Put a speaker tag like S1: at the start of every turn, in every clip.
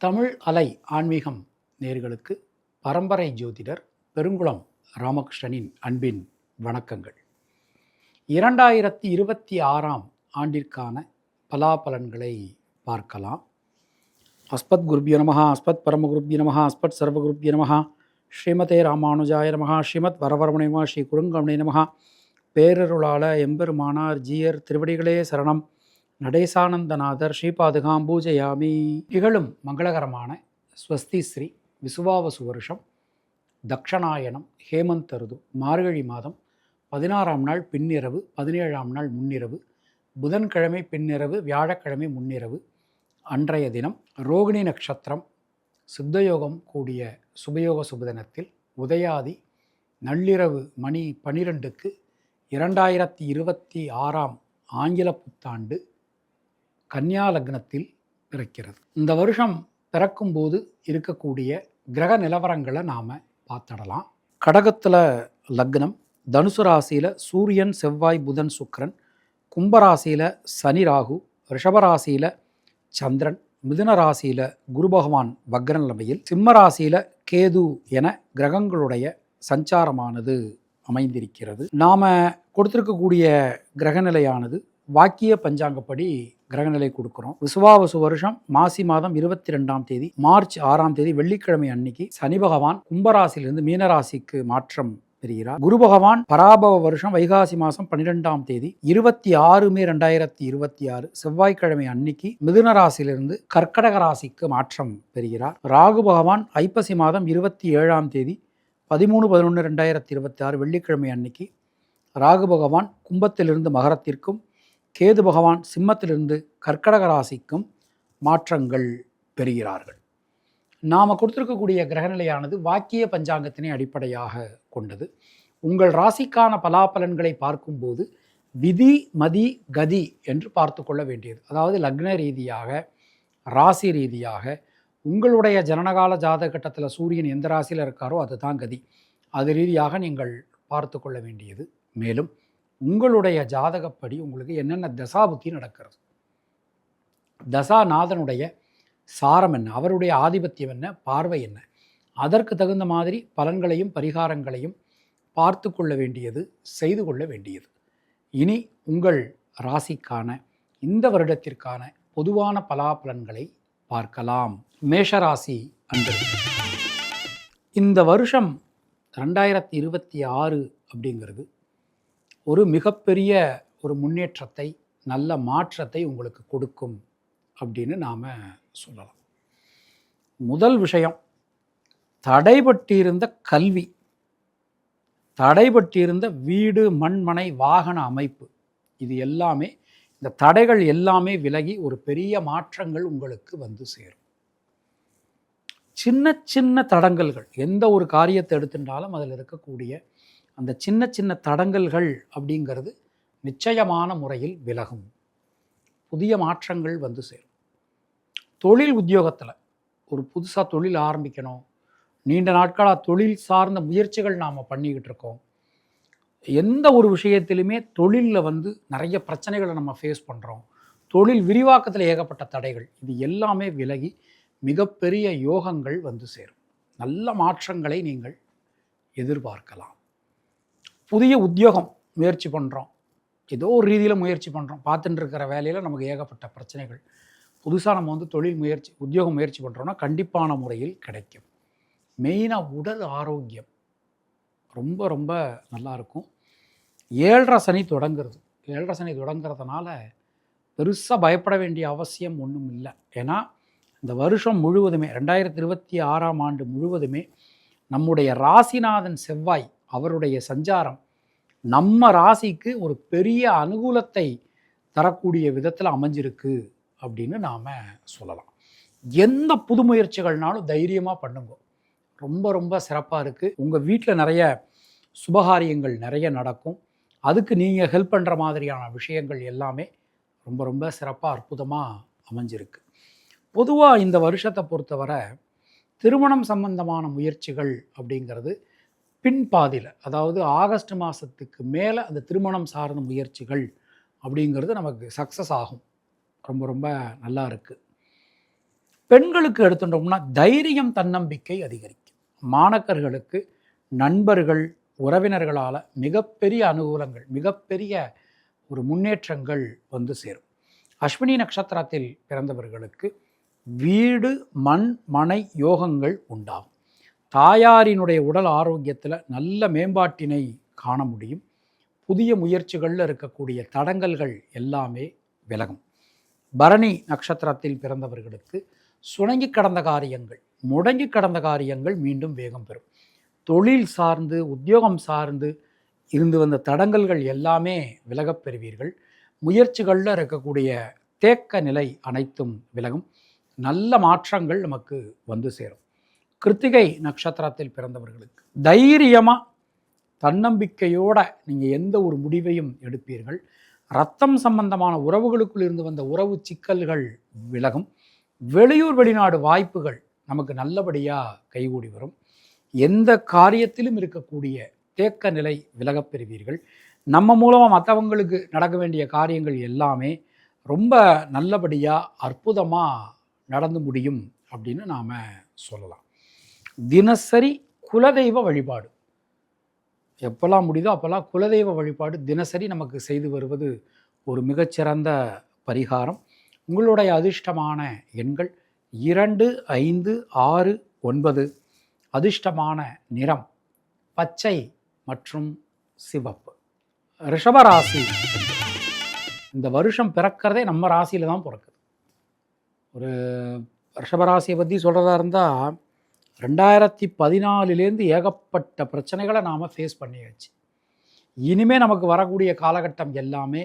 S1: தமிழ் அலை ஆன்மீகம் நேர்களுக்கு பரம்பரை ஜோதிடர் பெருங்குளம் ராமகிருஷ்ணனின் அன்பின் வணக்கங்கள். 2026ஆம் ஆண்டிற்கான பலாபலன்களை பார்க்கலாம். அஸ்மத் குருப்ய நமஹ, அஸ்மத் பரமகுருப்ய நமஹ, அஸ்மத் சர்வகுருப்ய நமஹ, ஸ்ரீமதே ராமானுஜாய நமஹ, ஸ்ரீமத் வரவரமணே நமஹ, ஸ்ரீ குறுங்கமணே நமஹ. பேரருளாள எம்பெருமானார் ஜீயர் திருவடிகளே சரணம். நடேசானந்தநாதர் ஸ்ரீபாதுகாம்பூஜயாமி. நிகழும் மங்களகரமான ஸ்வஸ்தி ஸ்ரீ விசுவாவசு வருஷம் தக்ஷணாயனம் ஹேமந்த் ருது மார்கழி மாதம் 16ஆம் நாள் பின்னிரவு, 17ஆம் நாள் முன்னிரவு, புதன்கிழமை பின்னிரவு, வியாழக்கிழமை முன்னிரவு, அன்றைய தினம் ரோகிணி நட்சத்திரம், சித்தயோகம் கூடிய சுபயோக சுபதினத்தில் உதயாதி நள்ளிரவு மணி 12க்கு 2026ஆம் ஆங்கில புத்தாண்டு கன்னியா லக்னத்தில் பிறக்கிறது. இந்த வருஷம் பிறக்கும்போது இருக்கக்கூடிய கிரக நிலவரங்களை நாம் பார்த்துடலாம். கடகத்தில் லக்னம், தனுசு ராசியில் சூரியன் செவ்வாய் புதன் சுக்கிரன், கும்பராசியில் சனி ராகு, ரிஷபராசியில் சந்திரன், மிதுன ராசியில் குரு பகவான் வக்ர நிலைமையில், சிம்ம ராசியில் கேது என கிரகங்களுடைய சஞ்சாரமானது அமைந்திருக்கிறது. நாம் கொடுத்திருக்கக்கூடிய கிரகநிலையானது வாக்கிய பஞ்சாங்கப்படி கிரகநிலை கொடுக்குறோம். விசுவாவசு வருஷம் மாசி மாதம் 22ஆம் தேதி மார்ச் 6ஆம் தேதி வெள்ளிக்கிழமை அன்னைக்கு சனி பகவான் கும்பராசியிலிருந்து மீனராசிக்கு மாற்றம் பெறுகிறார். குரு பகவான் பராபவ வருஷம் வைகாசி மாதம் 12ஆம் தேதி 26 மே 2026 செவ்வாய்க்கிழமை அன்னைக்கு மிதுன ராசியிலிருந்து கர்க்கடக ராசிக்கு மாற்றம் பெறுகிறார். ராகு பகவான் ஐப்பசி மாதம் 27ஆம் தேதி 13/11/2026 வெள்ளிக்கிழமை அன்னைக்கு ராகு பகவான் கும்பத்திலிருந்து மகரத்திற்கும், கேது பகவான் சிம்மத்திலிருந்து கர்க்கடக ராசிக்கும் மாற்றங்கள் பெறுகிறார்கள். நாம் கொடுத்திருக்கக்கூடிய கிரகநிலையானது வாக்கிய பஞ்சாங்கத்தினை அடிப்படையாக கொண்டது. உங்கள் ராசிக்கான பலாபலன்களை பார்க்கும்போது விதி மதி கதி என்று பார்த்து கொள்ள வேண்டியது. அதாவது லக்ன ரீதியாக, ராசி ரீதியாக, உங்களுடைய ஜனனகால ஜாதக கட்டத்தில் சூரியன் எந்த ராசியில் இருக்காரோ அதுதான் கதி. அது ரீதியாக நீங்கள் பார்த்து கொள்ள வேண்டியது. மேலும் உங்களுடைய ஜாதகப்படி உங்களுக்கு என்னென்ன தசாபுத்தி நடக்கிறது, தசாநாதனுடைய சாரம் என்ன, அவருடைய ஆதிபத்தியம் என்ன, பார்வை என்ன, அதற்கு தகுந்த மாதிரி பலன்களையும் பரிகாரங்களையும் பார்த்து கொள்ள வேண்டியது, செய்து கொள்ள வேண்டியது. இனி உங்கள் ராசிக்கான இந்த வருடத்திற்கான பொதுவான பலாபலன்களை பார்க்கலாம். மேஷராசி அன்பர்களே, இந்த வருஷம் 2026 அப்படிங்கிறது ஒரு மிகப்பெரிய ஒரு முன்னேற்றத்தை, நல்ல மாற்றத்தை உங்களுக்கு கொடுக்கும் அப்படின்னு நாம் சொல்லலாம். முதல் விஷயம், தடைபட்டிருந்த கல்வி, தடைபட்டிருந்த வீடு, மண்மனை, வாகன அமைப்பு, இது எல்லாமே, இந்த தடைகள் எல்லாமே விலகி ஒரு பெரிய மாற்றங்கள் உங்களுக்கு வந்து சேரும். சின்ன சின்ன தடங்கல்கள், எந்த ஒரு காரியத்தை எடுத்துட்டாலும் அதில் இருக்கக்கூடிய அந்த சின்ன சின்ன தடங்கல்கள் அப்படிங்கிறது நிச்சயமான முறையில் விலகும். புதிய மாற்றங்கள் வந்து சேரும். தொழில் உத்தியோகத்தில் ஒரு புதுசாக தொழில் ஆரம்பிக்கணும், நீண்ட நாட்களாக தொழில் சார்ந்த முயற்சிகள் நாம் பண்ணிக்கிட்டு இருக்கோம். எந்த ஒரு விஷயத்திலுமே தொழிலில் வந்து நிறைய பிரச்சனைகளை நம்ம ஃபேஸ் பண்ணுறோம். தொழில் விரிவாக்கத்தில் ஏகப்பட்ட தடைகள், இது எல்லாமே விலகி மிகப்பெரிய யோகங்கள் வந்து சேரும். நல்ல மாற்றங்களை நீங்கள் எதிர்பார்க்கலாம். புதிய உத்தியோகம் முயற்சி பண்ணுறோம், ஏதோ ஒரு ரீதியில் முயற்சி பண்ணுறோம், பார்த்துட்டு இருக்கிற வேலையில் நமக்கு ஏகப்பட்ட பிரச்சனைகள். புதுசாக நம்ம வந்து தொழில் முயற்சி, உத்தியோகம் முயற்சி பண்ணுறோன்னா கண்டிப்பான முறையில் கிடைக்கும். மெயினாக உடல் ஆரோக்கியம் ரொம்ப ரொம்ப நல்லாயிருக்கும். 7.5 சனி தொடங்குறது. 7.5 சனி தொடங்குறதுனால பெருசாக பயப்பட வேண்டிய அவசியம் ஒன்றும் இல்லை. ஏன்னா இந்த வருஷம் முழுவதுமே 2026ஆம் ஆண்டு முழுவதுமே நம்முடைய ராசிநாதன் செவ்வாய் அவருடைய சஞ்சாரம் நம்ம ராசிக்கு ஒரு பெரிய அனுகூலத்தை தரக்கூடிய விதத்தில் அமைஞ்சிருக்கு அப்படின்னு நாம் சொல்லலாம். எந்த புது முயற்சிகள்னாலும் தைரியமாக பண்ணுங்க, ரொம்ப ரொம்ப சிறப்பாக இருக்குது. உங்கள் வீட்டில் நிறைய சுபகாரியங்கள் நிறைய நடக்கும். அதுக்கு நீங்கள் ஹெல்ப் பண்ணுற மாதிரியான விஷயங்கள் எல்லாமே ரொம்ப ரொம்ப சிறப்பாக அற்புதமாக அமைஞ்சிருக்கு. பொதுவாக இந்த வருஷத்தை பொறுத்தவரை திருமணம் சம்பந்தமான முயற்சிகள் அப்படிங்கிறது பின்பாதியில், அதாவது ஆகஸ்ட் மாதத்துக்கு மேலே அந்த திருமணம் சார்ந்த முயற்சிகள் அப்படிங்கிறது நமக்கு சக்ஸஸ் ஆகும். ரொம்ப ரொம்ப நல்லா இருக்குது. பெண்களுக்கு எடுத்துட்டோம்னா தைரியம் தன்னம்பிக்கை அதிகரிக்கும். மாணக்கர்களுக்கு நண்பர்கள் உறவினர்களால் மிகப்பெரிய அனுகூலங்கள், மிகப்பெரிய ஒரு முன்னேற்றங்கள் வந்து சேரும். அஸ்வினி நட்சத்திரத்தில் பிறந்தவர்களுக்கு வீடு மண் மனை யோகங்கள் உண்டாகும். தாயாரினுடைய உடல் ஆரோக்கியத்தில் நல்ல மேம்பாட்டினை காண முடியும். புதிய முயற்சிகளில் இருக்கக்கூடிய தடங்கல்கள் எல்லாமே விலகும். பரணி நட்சத்திரத்தில் பிறந்தவர்களுக்கு சுணங்கி கடந்த காரியங்கள், முடங்கி கடந்த காரியங்கள் மீண்டும் வேகம் பெறும். தொழில் சார்ந்து உத்தியோகம் சார்ந்து இருந்து வந்த தடங்கல்கள் எல்லாமே விலகப் பெறுவீர்கள். முயற்சிகளில் இருக்கக்கூடிய தேக்க நிலை அனைத்தும் விலகும். நல்ல மாற்றங்கள் நமக்கு வந்து சேரும். கிருத்திகை நட்சத்திரத்தில் பிறந்தவர்களுக்கு தைரியமாக தன்னம்பிக்கையோடு நீங்கள் எந்த ஒரு முடிவையும் எடுப்பீர்கள். ரத்தம் சம்பந்தமான உறவுகளுக்குள் இருந்து வந்த உறவு சிக்கல்கள் விலகும். வெளியூர் வெளிநாடு வாய்ப்புகள் நமக்கு நல்லபடியாக கைகூடி வரும். எந்த காரியத்திலும் இருக்கக்கூடிய தேக்க நிலை விலகப் பெறுவீர்கள். நம்ம மூலமாக மற்றவங்களுக்கு நடக்க வேண்டிய காரியங்கள் எல்லாமே ரொம்ப நல்லபடியாக அற்புதமாக நடந்து முடியும் அப்படின்னு நாம் சொல்லலாம். தினசரி குலதெய்வ வழிபாடு எப்போல்லாம் முடியுதோ அப்போல்லாம் குலதெய்வ வழிபாடு தினசரி நமக்கு செய்து வருவது ஒரு மிகச்சிறந்த பரிகாரம். உங்களுடைய அதிர்ஷ்டமான எண்கள் 2, 5, 6, 9. அதிர்ஷ்டமான நிறம் பச்சை மற்றும் சிவப்பு. ரிஷபராசி இந்த வருஷம் பிறக்கிறதே நம்ம ராசியில் தான் பிறக்குது. ஒரு ரிஷபராசியை பற்றி சொல்கிறதா இருந்தால் 2014 ஏகப்பட்ட பிரச்சனைகளை நாம் ஃபேஸ் பண்ணியாச்சு. இனிமேல் நமக்கு வரக்கூடிய காலகட்டம் எல்லாமே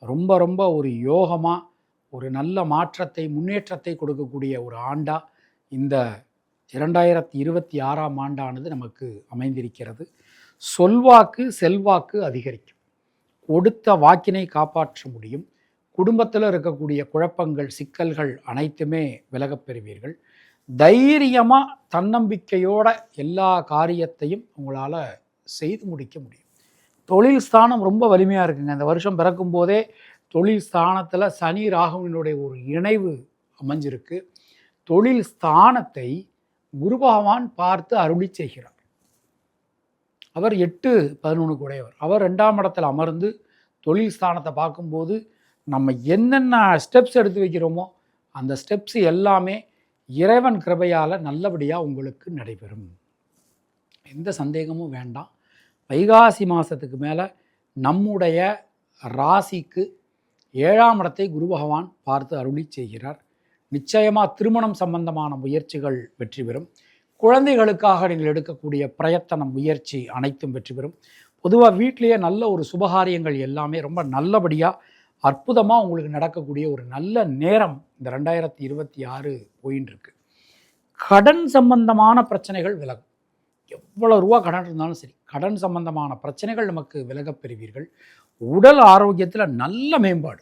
S1: ரொம்ப ரொம்ப ஒரு யோகமாக ஒரு நல்ல மாற்றத்தை முன்னேற்றத்தை கொடுக்கக்கூடிய ஒரு ஆண்டாக இந்த 2026ஆம் ஆண்டானது நமக்கு அமைந்திருக்கிறது. சொல்வாக்கு செல்வாக்கு அதிகரிக்கும். கொடுத்த வாக்கினை காப்பாற்ற முடியும். குடும்பத்தில் இருக்கக்கூடிய குழப்பங்கள் சிக்கல்கள் அனைத்துமே விலகப் பெறுவீர்கள். தைரியமாக தன்னம்பிக்கையோட எல்லா காரியத்தையும் உங்களால் செய்து முடிக்க முடியும். தொழில் ஸ்தானம் ரொம்ப வலிமையாக இருக்குங்க. இந்த வருஷம் பிறக்கும் போதே தொழில் ஸ்தானத்தில் சனி ராகுவினுடைய ஒரு இணைவு அமைஞ்சிருக்கு. தொழில் ஸ்தானத்தை குரு பகவான் பார்த்து அருளி செய்கிறார். அவர் 8-11 உடையவர். அவர் 2ஆம் இடத்தில் அமர்ந்து தொழில் ஸ்தானத்தை பார்க்கும்போது நம்ம என்னென்ன ஸ்டெப்ஸ் எடுத்து வைக்கிறோமோ அந்த ஸ்டெப்ஸ் எல்லாமே இறைவன் கிருபையால் நல்லபடியாக உங்களுக்கு நடைபெறும். எந்த சந்தேகமும் வேண்டாம். வைகாசி மாதத்துக்கு மேலே நம்முடைய ராசிக்கு 7ஆம் இடத்தை குரு பகவான் பார்த்து அருளி செய்கிறார். நிச்சயமாக திருமணம் சம்பந்தமான முயற்சிகள் வெற்றி பெறும். குழந்தைகளுக்காக நீங்கள் எடுக்கக்கூடிய பிரயத்தனம் முயற்சி அனைத்தும் வெற்றி பெறும். பொதுவாக வீட்டிலேயே நல்ல ஒரு சுபகாரியங்கள் எல்லாமே ரொம்ப நல்லபடியாக அற்புதமாக உங்களுக்கு நடக்கக்கூடிய ஒரு நல்ல நேரம் இந்த 2026 போயின்னு இருக்கு. கடன் சம்பந்தமான பிரச்சனைகள் விலகும். எவ்வளோ ரூபா கடன் இருந்தாலும் சரி, கடன் சம்பந்தமான பிரச்சனைகள் நமக்கு விலகப் பெறுவீர்கள். உடல் ஆரோக்கியத்தில் நல்ல மேம்பாடு,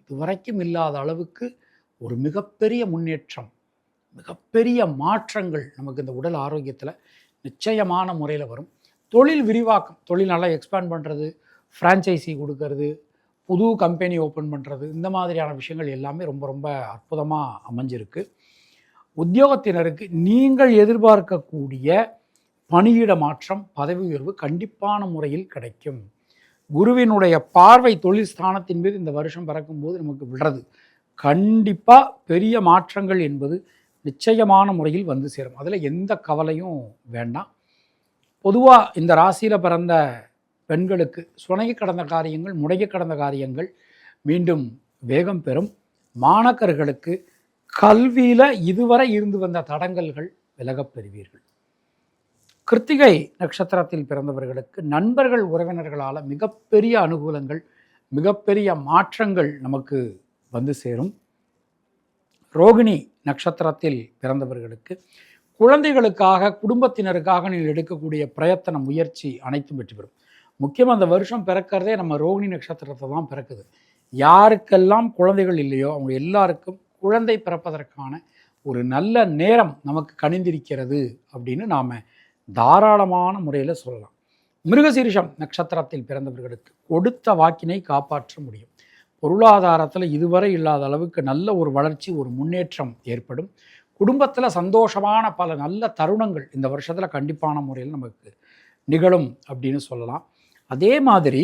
S1: இதுவரைக்கும் இல்லாத அளவுக்கு ஒரு மிகப்பெரிய முன்னேற்றம், மிகப்பெரிய மாற்றங்கள் நமக்கு இந்த உடல் ஆரோக்கியத்தில் நிச்சயமான முறையில் வரும். தொழில் விரிவாக்கம், தொழில் நல்லா எக்ஸ்பேண்ட் பண்ணுறது, ஃப்ரான்ச்சைசி கொடுக்கறது, புது கம்பெனி ஓப்பன் பண்ணுறது, இந்த மாதிரியான விஷயங்கள் எல்லாமே ரொம்ப ரொம்ப அற்புதமாக அமைஞ்சிருக்கு. உத்தியோகத்தினருக்கு நீங்கள் எதிர்பார்க்கக்கூடிய பணியிட மாற்றம், பதவி உயர்வு கண்டிப்பான முறையில் கிடைக்கும். குருவினுடைய பார்வை தொழில் ஸ்தானத்தின் மீது இந்த வருஷம் பிறக்கும்போது நமக்கு விடுறது. கண்டிப்பாக பெரிய மாற்றங்கள் என்பது நிச்சயமான முறையில் வந்து சேரும். அதில் எந்த கவலையும் வேண்டாம். பொதுவாக இந்த ராசியில் பிறந்த பெண்களுக்கு சுணங்கி கடந்த காரியங்கள், முடங்கி கடந்த காரியங்கள் மீண்டும் வேகம் பெறும். மாணக்கர்களுக்கு கல்வியில் இதுவரை இருந்து வந்த தடங்கல்கள் விலகப் பெறுவீர்கள். கிருத்திகை நட்சத்திரத்தில் பிறந்தவர்களுக்கு நண்பர்கள் உறவினர்களால் மிகப்பெரிய அனுகூலங்கள், மிகப்பெரிய மாற்றங்கள் நமக்கு வந்து சேரும். ரோகிணி நட்சத்திரத்தில் பிறந்தவர்களுக்கு குழந்தைகளுக்காக குடும்பத்தினருக்காக நீங்கள் எடுக்கக்கூடிய பிரயத்தன முயற்சி அனைத்தும் வெற்றி பெறும். முக்கியமாக அந்த வருஷம் பிறக்கிறதே நம்ம ரோகிணி நட்சத்திரத்தை தான் பிறக்குது. யாருக்கெல்லாம் குழந்தைகள் இல்லையோ அவங்க எல்லாருக்கும் குழந்தை பிறப்பதற்கான ஒரு நல்ல நேரம் நமக்கு கணிந்திருக்கிறது அப்படின்னு நாம் தாராளமான முறையில் சொல்லலாம். மிருகசீரிஷம் நட்சத்திரத்தில் பிறந்தவர்களுக்கு கொடுத்த வாக்கினை காப்பாற்ற முடியும். பொருளாதாரத்தில் இதுவரை இல்லாத அளவுக்கு நல்ல ஒரு வளர்ச்சி, ஒரு முன்னேற்றம் ஏற்படும். குடும்பத்தில் சந்தோஷமான பல நல்ல தருணங்கள் இந்த வருஷத்தில் கண்டிப்பான முறையில் நமக்கு நிகழும் அப்படின்னு சொல்லலாம். அதே மாதிரி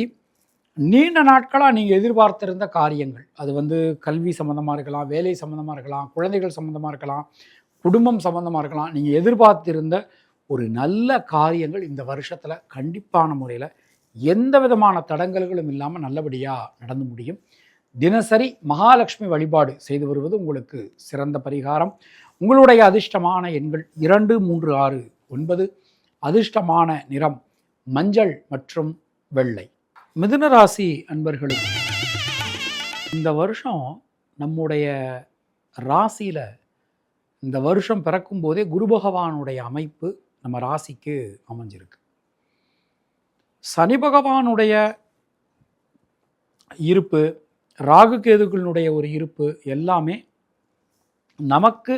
S1: நீண்ட நாட்களாக நீங்கள் எதிர்பார்த்திருந்த காரியங்கள், அது கல்வி சம்மந்தமாக இருக்கலாம், வேலை சம்மந்தமாக இருக்கலாம், குழந்தைகள் சம்மந்தமாக இருக்கலாம், குடும்பம் சம்மந்தமாக இருக்கலாம். நீங்கள் எதிர்பார்த்திருந்த ஒரு நல்ல காரியங்கள் இந்த வருஷத்தில் கண்டிப்பான முறையில் எந்த விதமான தடங்கல்களும் இல்லாமல் நல்லபடியாக நடந்து முடியும். தினசரி மகாலட்சுமி வழிபாடு செய்து வருவது உங்களுக்கு சிறந்த பரிகாரம். உங்களுடைய அதிர்ஷ்டமான எண்கள் 2, 3, 6, 9. அதிர்ஷ்டமான நிறம் மஞ்சள் மற்றும் வெள்ளை. மிதுன ராசி அன்பர்களுக்கு இந்த வருஷம் நம்முடைய ராசியில் இந்த வருஷம் பிறக்கும் போதே குரு பகவானுடைய அமைப்பு நம்ம ராசிக்கு அமைஞ்சிருக்கு. சனி பகவானுடைய இருப்பு, ராகு கேதுக்களினுடைய ஒரு இருப்பு எல்லாமே நமக்கு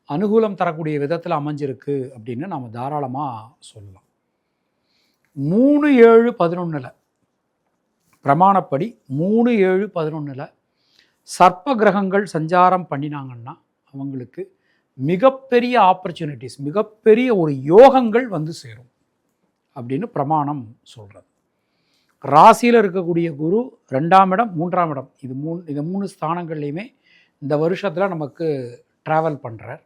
S1: அனுகூலம் தரக்கூடிய விதத்தில் அமைஞ்சிருக்கு அப்படின்னு நாம் தாராளமாக சொல்லலாம். 3, 7, 11 பிரமாணப்படி 3, 7, 11 சர்ப்ப கிரகங்கள் சஞ்சாரம் பண்ணினாங்கன்னா அவங்களுக்கு மிகப்பெரிய ஆப்பர்ச்சுனிட்டிஸ், மிகப்பெரிய ஒரு யோகங்கள் சேரும் அப்படின்னு பிரமாணம் சொல்கிறது. ராசியில் இருக்கக்கூடிய குரு 2ஆம் இடம், 3ஆம் இடம், இது 3 ஸ்தானங்கள்லையுமே இந்த வருஷத்தில் நமக்கு ட்ராவல் பண்ணுறார்.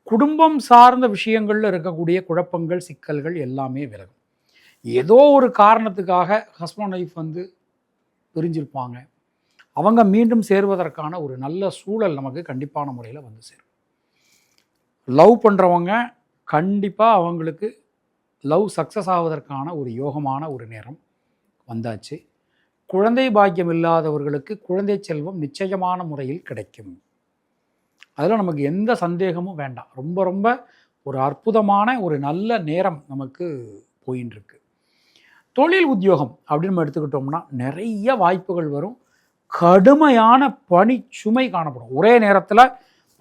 S1: குடும்பம் சார்ந்த விஷயங்களில் இருக்கக்கூடிய குழப்பங்கள், சிக்கல்கள் எல்லாமே விலகும். ஏதோ ஒரு காரணத்துக்காக ஹஸ்பண்ட் ஒய்ஃப் பிரிஞ்சிருப்பாங்க. அவங்க மீண்டும் சேர்வதற்கான ஒரு நல்ல சூழல் நமக்கு கண்டிப்பான முறையில் சேரும். லவ் பண்ணுறவங்க கண்டிப்பாக அவங்களுக்கு லவ் சக்ஸஸ் ஆவதற்கான ஒரு யோகமான ஒரு நேரம் வந்தாச்சு. குழந்தை பாக்கியம் இல்லாதவர்களுக்கு குழந்தை செல்வம் நிச்சயமான முறையில் கிடைக்கும். அதில் நமக்கு எந்த சந்தேகமும் வேண்டாம். ரொம்ப ரொம்ப ஒரு அற்புதமான ஒரு நல்ல நேரம் நமக்கு போயின்னு இருக்கு. தொழில் உத்தியோகம் அப்படின்னு நம்ம எடுத்துக்கிட்டோம்னா நிறைய வாய்ப்புகள் வரும். கடுமையான பணி சுமை காணப்படும். ஒரே நேரத்தில்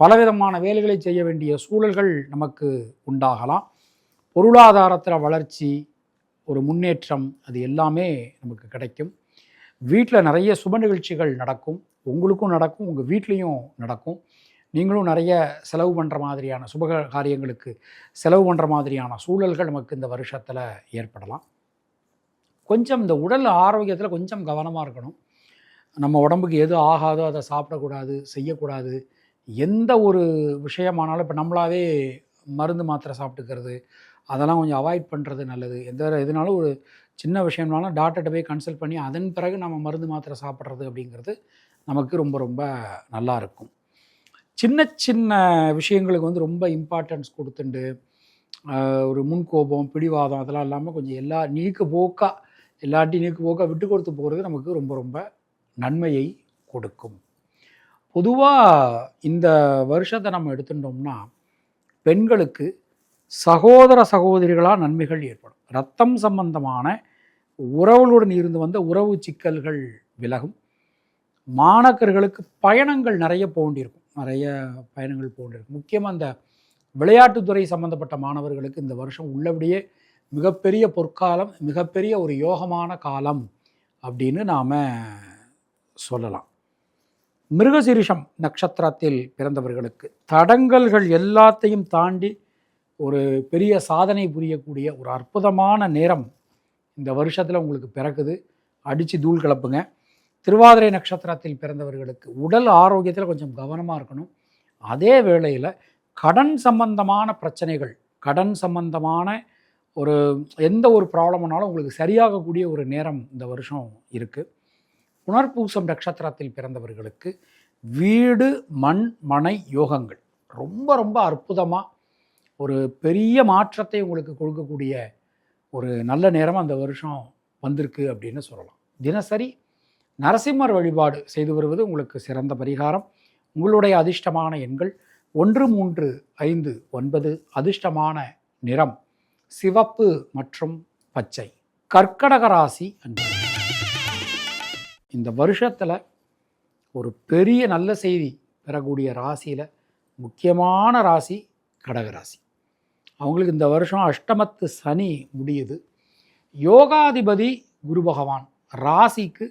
S1: பலவிதமான வேலைகளை செய்ய வேண்டிய சூழல்கள் நமக்கு உண்டாகலாம். பொருளாதாரத்தில் வளர்ச்சி, ஒரு முன்னேற்றம், அது எல்லாமே நமக்கு கிடைக்கும். வீட்டில் நிறைய சுப நிகழ்ச்சிகள் நடக்கும். உங்களுக்கும் நடக்கும், உங்கள் வீட்லேயும் நடக்கும். நீங்களும் நிறைய செலவு பண்ணுற மாதிரியான சுப காரியங்களுக்கு செலவு பண்ணுற மாதிரியான சூழல்கள் நமக்கு இந்த வருஷத்தில் ஏற்படலாம். கொஞ்சம் இந்த உடல் ஆரோக்கியத்தில் கொஞ்சம் கவனமாக இருக்கணும். நம்ம உடம்புக்கு எது ஆகாதோ அதை சாப்பிடக்கூடாது, செய்யக்கூடாது. எந்த ஒரு விஷயமானாலும் இப்போ நம்மளாவே மருந்து மாத்திரை சாப்பிட்டுக்கிறது, அதெல்லாம் கொஞ்சம் அவாய்ட் பண்ணுறது நல்லது. எதுனாலும் ஒரு சின்ன விஷயம்னாலும் டாக்டர்கிட்ட போய் கன்சல்ட் பண்ணி அதன் பிறகு நம்ம மருந்து மாத்திரை சாப்பிட்றது அப்படிங்கிறது நமக்கு ரொம்ப ரொம்ப நல்லா இருக்கும். சின்ன சின்ன விஷயங்களுக்கு ரொம்ப இம்பார்ட்டன்ஸ் கொடுத்துண்டு ஒரு முன்கோபம், பிடிவாதம் அதெல்லாம் இல்லாமல் கொஞ்சம் எல்லாட்டையும் நீக்கு போக்கா விட்டு கொடுத்து போகிறது நமக்கு ரொம்ப ரொம்ப நன்மையை கொடுக்கும். பொதுவாக இந்த வருஷத்தை நம்ம எடுத்துட்டோம்னா பெண்களுக்கு சகோதர சகோதரிகளாக நன்மைகள் ஏற்படும். இரத்தம் சம்பந்தமான உறவுகளுடன் இருந்து வந்த உறவு சிக்கல்கள் விலகும். மாணக்கர்களுக்கு பயணங்கள் நிறைய போண்டிருக்கும். முக்கியமாக இந்த விளையாட்டுத்துறை சம்பந்தப்பட்ட மாணவர்களுக்கு இந்த வருஷம் உள்ளபடியே மிகப்பெரிய பொற்காலம், மிகப்பெரிய ஒரு யோகமான காலம் அப்படின்னு நாம் சொல்லலாம். மிருகசீரிஷம் நட்சத்திரத்தில் பிறந்தவர்களுக்கு தடங்கல்கள் எல்லாத்தையும் தாண்டி ஒரு பெரிய சாதனை புரியக்கூடிய ஒரு அற்புதமான நேரம் இந்த வருஷத்தில் உங்களுக்கு பிறக்குது. அடித்து தூள் கிளப்புங்க. திருவாதிரை நட்சத்திரத்தில் பிறந்தவர்களுக்கு உடல் ஆரோக்கியத்தில் கொஞ்சம் கவனமாக இருக்கணும். அதே வேளையில் கடன் சம்பந்தமான பிரச்சனைகள், கடன் சம்பந்தமான எந்த ஒரு ப்ராப்ளம்னாலும் உங்களுக்கு சரியாகக்கூடிய ஒரு நேரம் இந்த வருஷம் இருக்குது. புனர்பூசம் நட்சத்திரத்தில் பிறந்தவர்களுக்கு வீடு, மண், மனை யோகங்கள் ரொம்ப ரொம்ப அற்புதமாக ஒரு பெரிய மாற்றத்தை உங்களுக்கு கொடுக்கக்கூடிய ஒரு நல்ல நேரம் அந்த வருஷம் வந்திருக்கு அப்படின்னு சொல்லலாம். தினசரி நரசிம்மர் வழிபாடு செய்து வருவது உங்களுக்கு சிறந்த பரிகாரம். உங்களுடைய அதிர்ஷ்டமான எண்கள் 1, 3, 5, 9. அதிர்ஷ்டமான நிறம் சிவப்பு மற்றும் பச்சை. கர்க்கடக ராசி அன்பு, இந்த வருஷத்தில் ஒரு பெரிய நல்ல செய்தி பெறக்கூடிய ராசியில் முக்கியமான ராசி கடகராசி. அவங்களுக்கு இந்த வருஷம் அஷ்டமத்து சனி முடியுது. யோகாதிபதி குரு பகவான் ராசிக்கு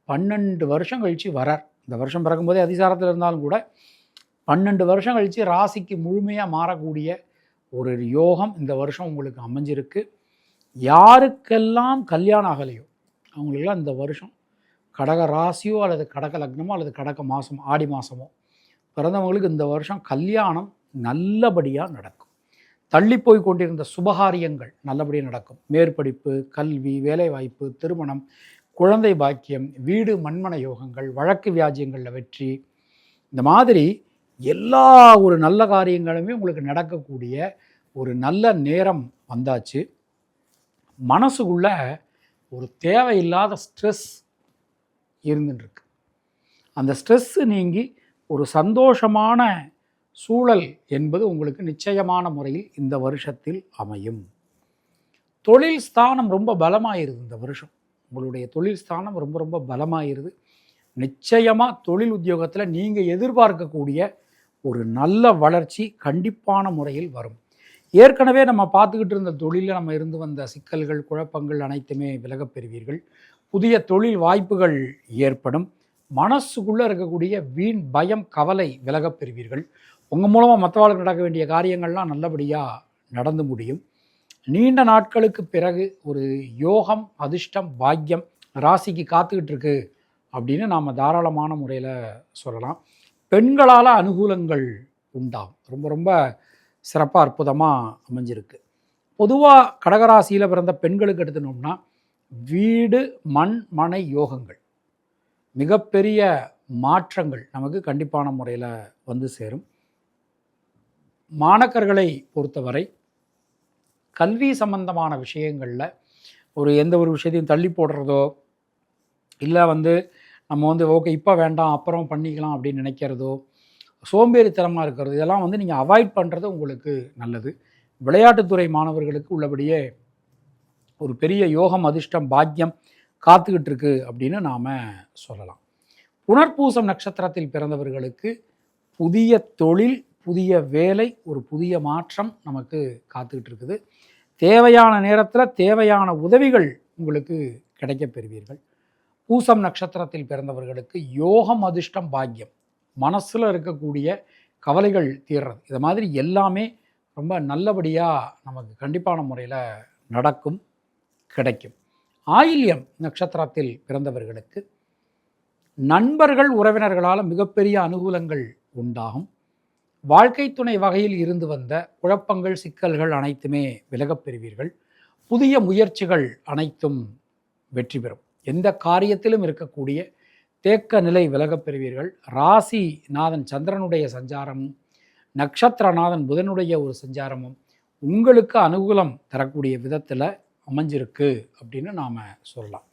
S1: 12 வருஷம் கழித்து வரார். இந்த வருஷம் பிறக்கும்போதே அதிசாரத்தில் இருந்தாலும் கூட 12 வருஷம் கழித்து ராசிக்கு முழுமையாக மாறக்கூடிய ஒரு யோகம் இந்த வருஷம் உங்களுக்கு அமைஞ்சிருக்கு. யாருக்கெல்லாம் கல்யாணம் ஆகலையோ அவங்களுக்கெல்லாம் இந்த வருஷம் கடக ராசியோ அல்லது கடக லக்னமோ அல்லது கடக மாதமோ ஆடி மாதமோ பிறந்தவங்களுக்கு இந்த வருஷம் கல்யாணம் நல்லபடியாக நடக்கும். தள்ளி போய் கொண்டிருந்த சுபகாரியங்கள் நல்லபடியாக நடக்கும். மேற்படிப்பு, கல்வி, வேலைவாய்ப்பு, திருமணம், குழந்தை பாக்கியம், வீடு மண்மன யோகங்கள், வழக்கு வியாஜ்யங்களில் வெற்றி, இந்த மாதிரி எல்லா ஒரு நல்ல காரியங்களுமே உங்களுக்கு நடக்கக்கூடிய ஒரு நல்ல நேரம் வந்தாச்சு. மனசுக்குள்ள ஒரு தேவையில்லாத ஸ்ட்ரெஸ் இருந்துட்டுருக்கு. அந்த ஸ்ட்ரெஸ்ஸு நீங்கி ஒரு சந்தோஷமான சூழல் என்பது உங்களுக்கு நிச்சயமான முறையில் இந்த வருஷத்தில் அமையும். தொழில் ஸ்தானம் ரொம்ப பலமாயிருது. இந்த வருஷம் உங்களுடைய தொழில் ஸ்தானம் ரொம்ப ரொம்ப பலமாயிருது. நிச்சயமாக தொழில் உத்தியோகத்தில் நீங்கள் எதிர்பார்க்கக்கூடிய ஒரு நல்ல வளர்ச்சி கண்டிப்பான முறையில் வரும். ஏற்கனவே நம்ம பார்த்துக்கிட்டு இருந்த தொழிலில் நம்ம இருந்து வந்த சிக்கல்கள், குழப்பங்கள் அனைத்துமே விலகப் பெறுவீர்கள். புதிய தொழில் வாய்ப்புகள் ஏற்படும். மனசுக்குள்ளே இருக்கக்கூடிய வீண் பயம், கவலை விலகப் பெறுவீர்கள். உங்கள் மூலமாக மற்றவர்களுக்கு நடக்க வேண்டிய காரியங்கள்லாம் நல்லபடியாக நடந்து முடியும். நீண்ட நாட்களுக்கு பிறகு ஒரு யோகம், அதிர்ஷ்டம், பாக்கியம் ராசிக்கு காத்துக்கிட்டு இருக்கு அப்படின்னு நாம் தாராளமான முறையில் சொல்லலாம். பெண்களால் அனுகூலங்கள் உண்டாகும். ரொம்ப ரொம்ப சிறப்பாக அற்புதமாக அமைஞ்சிருக்கு. பொதுவாக கடகராசியில் பிறந்த பெண்களுக்கு எடுத்துனோம்னா வீடு மண் மனை யோகங்கள், மிகப்பெரிய மாற்றங்கள் நமக்கு கண்டிப்பான முறையில் வந்து சேரும். மாணக்கர்களை பொறுத்தவரை கல்வி சம்பந்தமான விஷயங்களில் எந்த ஒரு விஷயத்தையும் தள்ளி போடுறதோ இல்லை நம்ம ஓகே இப்போ வேண்டாம் அப்புறம் பண்ணிக்கலாம் அப்படின்னு நினைக்கிறதோ, சோம்பேறித்தனமாக இருக்கிறது, இதெல்லாம் நீங்கள் அவாய்ட் பண்ணுறது உங்களுக்கு நல்லது. விளையாட்டுத்துறை மாணவர்களுக்கு உள்ளபடியே ஒரு பெரிய யோகம், அதிர்ஷ்டம், பாக்கியம் காத்துக்கிட்டு இருக்கு அப்படின்னு நாம் சொல்லலாம். புனர்பூசம் நட்சத்திரத்தில் பிறந்தவர்களுக்கு புதிய தொழில், புதிய வேலை, ஒரு புதிய மாற்றம் நமக்கு காத்துக்கிட்டு இருக்குது. தேவையான நேரத்தில் தேவையான உதவிகள் உங்களுக்கு கிடைக்கப் பெறுவீர்கள். பூசம் நட்சத்திரத்தில் பிறந்தவர்களுக்கு யோகம், அதிர்ஷ்டம், பாக்கியம், மனசில் இருக்கக்கூடிய கவலைகள் தீர்றது, இது மாதிரி எல்லாமே ரொம்ப நல்லபடியாக நமக்கு கண்டிப்பான முறையில் நடக்கும், கிடைக்கும். ஆயில்யம் நட்சத்திரத்தில் பிறந்தவர்களுக்கு நண்பர்கள், உறவினர்களால் மிகப்பெரிய அனுகூலங்கள் உண்டாகும். வாழ்க்கை துணை வகையில் இருந்து வந்த குழப்பங்கள், சிக்கல்கள் அனைத்துமே விலகப் பெறுவீர்கள். புதிய முயற்சிகள் அனைத்தும் வெற்றி பெறும். எந்த காரியத்திலும் இருக்கக்கூடிய தேக்க நிலை விலகப் பெறுவீர்கள். ராசி நாதன் சந்திரனுடைய சஞ்சாரமும் நட்சத்திரநாதன் புதனுடைய ஒரு சஞ்சாரமும் உங்களுக்கு அனுகூலம் தரக்கூடிய விதத்தில் அமைஞ்சிருக்கு அப்படின்னு நாம் சொல்லலாம்.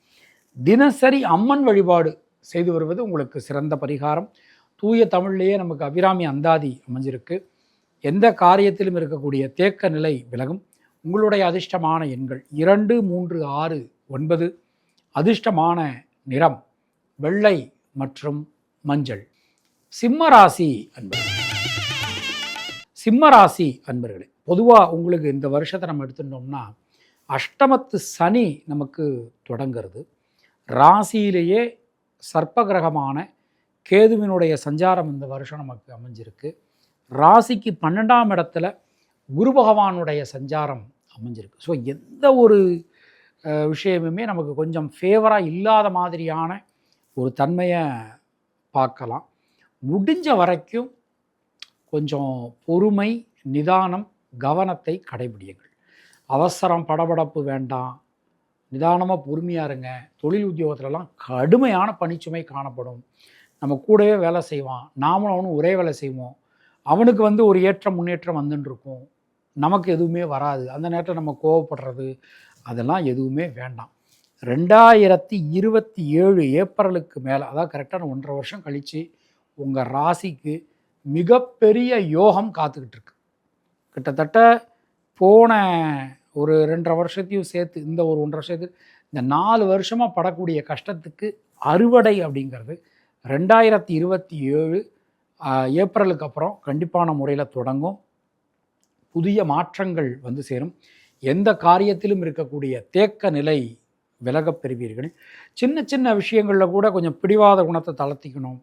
S1: தினசரி அம்மன் வழிபாடு செய்து வருவது உங்களுக்கு சிறந்த பரிகாரம். தூய தமிழ்லேயே நமக்கு அபிராமி அந்தாதி அமைஞ்சிருக்கு. எந்த காரியத்திலும் இருக்கக்கூடிய தேக்க நிலை விலகும். உங்களுடைய அதிர்ஷ்டமான எண்கள் 2, 3, 6, 9. அதிர்ஷ்டமான நிறம் வெள்ளை மற்றும் மஞ்சள். சிம்மராசி அன்பர்களே, சிம்மராசி அன்பர்களே, பொதுவாக உங்களுக்கு இந்த வருஷத்தை நம்ம எடுத்துட்டோம்னா அஷ்டமத்து சனி நமக்கு தொடங்கிறது. ராசியிலேயே சர்ப்ப கிரகமான கேதுவினுடைய சஞ்சாரம் இந்த வருஷம் நமக்கு அமைஞ்சிருக்கு. ராசிக்கு 12ஆம் இடத்துல குரு பகவானுடைய சஞ்சாரம் அமைஞ்சிருக்கு. ஸோ எந்த ஒரு விஷயமுமே நமக்கு கொஞ்சம் ஃபேவராக இல்லாத மாதிரியான ஒரு தன்மையை பார்க்கலாம். முடிஞ்ச வரைக்கும் கொஞ்சம் பொறுமை, நிதானம், கவனத்தை கடைபிடியுங்கள். அவசரம், படபடப்பு வேண்டாம். நிதானமாக பொறுமையாக இருங்க. தொழில் உத்தியோகத்திலலாம் கடுமையான பணிச்சுமை காணப்படும். நம்ம கூடவே வேலை செய்வான், நாமளும் அவனும் ஒரே வேலை செய்வோம். அவனுக்கு ஒரு ஏற்றம் முன்னேற்றம் வந்துன்னு இருக்கும், நமக்கு எதுவுமே வராது. அந்த நேரத்தில் நம்ம கோவப்படுறது அதெல்லாம் எதுவுமே வேண்டாம். 2027 ஏப்ரலுக்கு மேலே, அதாவது கரெக்டான 1.5 வருஷம் கழித்து உங்கள் ராசிக்கு மிகப்பெரிய யோகம் காத்துக்கிட்டு இருக்கு. கிட்டத்தட்ட போன ஒரு 2.5 வருஷத்தையும் சேர்த்து இந்த ஒரு 1.5 வருஷத்துக்கு இந்த 4 வருஷமாக படக்கூடிய கஷ்டத்துக்கு அறுவடை அப்படிங்கிறது 2027 ஏப்ரலுக்கு அப்புறம் கண்டிப்பான முறையில் தொடங்கும். புதிய மாற்றங்கள் வந்து சேரும். எந்த காரியத்திலும் இருக்கக்கூடிய தேக்க நிலை விலகப் பெறுவீர்கள். சின்ன சின்ன விஷயங்களில் கூட கொஞ்சம் பிடிவாத குணத்தை தளர்த்திக்கணும்.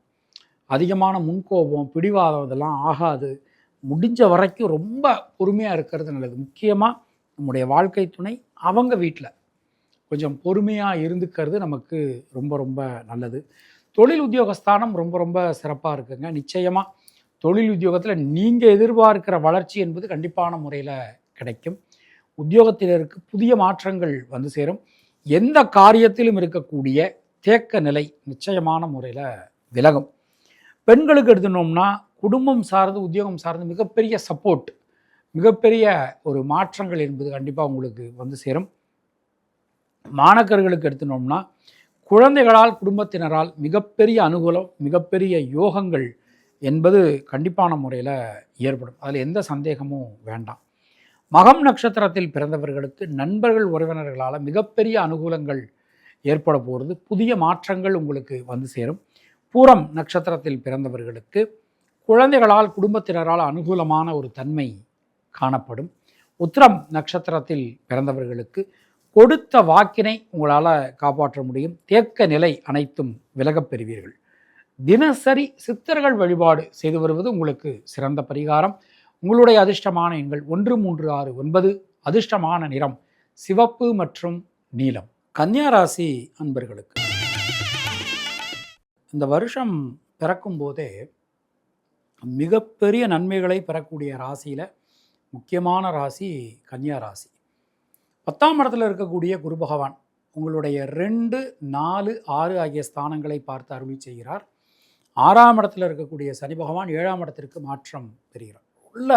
S1: அதிகமான முன்கோபம், பிடிவாதம் இதெல்லாம் ஆகாது. முடிஞ்ச வரைக்கும் ரொம்ப பொறுமையாக இருக்கிறது நல்லது. முக்கியமாக நம்முடைய வாழ்க்கை துணை அவங்க வீட்டில் கொஞ்சம் பொறுமையாக இருந்துக்கிறது நமக்கு ரொம்ப ரொம்ப நல்லது. தொழில் உத்தியோகஸ்தானம் ரொம்ப ரொம்ப சிறப்பாக இருக்குங்க. நிச்சயமாக தொழில் உத்தியோகத்தில் நீங்கள் எதிர்பார்க்கிற வளர்ச்சி என்பது கண்டிப்பான முறையில் கிடைக்கும். உத்தியோகத்தினருக்கு புதிய மாற்றங்கள் வந்து சேரும். எந்த காரியத்திலும் இருக்கக்கூடிய தேக்க நிலை நிச்சயமான முறையில் விலகும். பெண்களுக்கு எடுத்துனோம்னா குடும்பம் சார்ந்து உத்தியோகம் சார்ந்து மிகப்பெரிய சப்போர்ட், மிகப்பெரிய ஒரு மாற்றங்கள் என்பது கண்டிப்பாக உங்களுக்கு வந்து சேரும். மாணக்கர்களுக்கு எடுத்துனோம்னா குழந்தைகளால் குடும்பத்தினரால் மிகப்பெரிய அனுகூலம், மிகப்பெரிய யோகங்கள் என்பது கண்டிப்பான முறையில் ஏற்படும். அதில் எந்த சந்தேகமும் வேண்டாம். மகம் நட்சத்திரத்தில் பிறந்தவர்களுக்கு நண்பர்கள் உறவினர்களால் மிகப்பெரிய அனுகூலங்கள் ஏற்பட போகிறது. புதிய மாற்றங்கள் உங்களுக்கு வந்து சேரும். பூரம் நட்சத்திரத்தில் பிறந்தவர்களுக்கு குழந்தைகளால் குடும்பத்தினரால் அனுகூலமான ஒரு தன்மை காணப்படும். உத்திரம் நட்சத்திரத்தில் பிறந்தவர்களுக்கு கொடுத்த வாக்கினை உங்களால் காப்பாற்ற முடியும். தேக்க நிலை அனைத்தும் விலகப் பெறுவீர்கள். தினசரி சித்தர்கள் வழிபாடு செய்து வருவது உங்களுக்கு சிறந்த பரிகாரம். உங்களுடைய அதிர்ஷ்டமான எண்கள் 1, 3, 6, 9. அதிர்ஷ்டமான நிறம் சிவப்பு மற்றும் நீலம். கன்னியா ராசி அன்பர்களுக்கு இந்த வருஷம் பிறக்கும் போதே மிகப்பெரிய நன்மைகளை பெறக்கூடிய ராசியில் முக்கியமான ராசி கன்னியா ராசி. 10ஆம் இடத்துல இருக்கக்கூடிய குரு பகவான் உங்களுடைய 2, 4, 6 ஆகிய ஸ்தானங்களை பார்த்து அருளி செய்கிறார். 6ஆம் இடத்துல இருக்கக்கூடிய சனி பகவான் 7ஆம் இடத்திற்கு மாற்றம் பெறுகிறார். உள்ள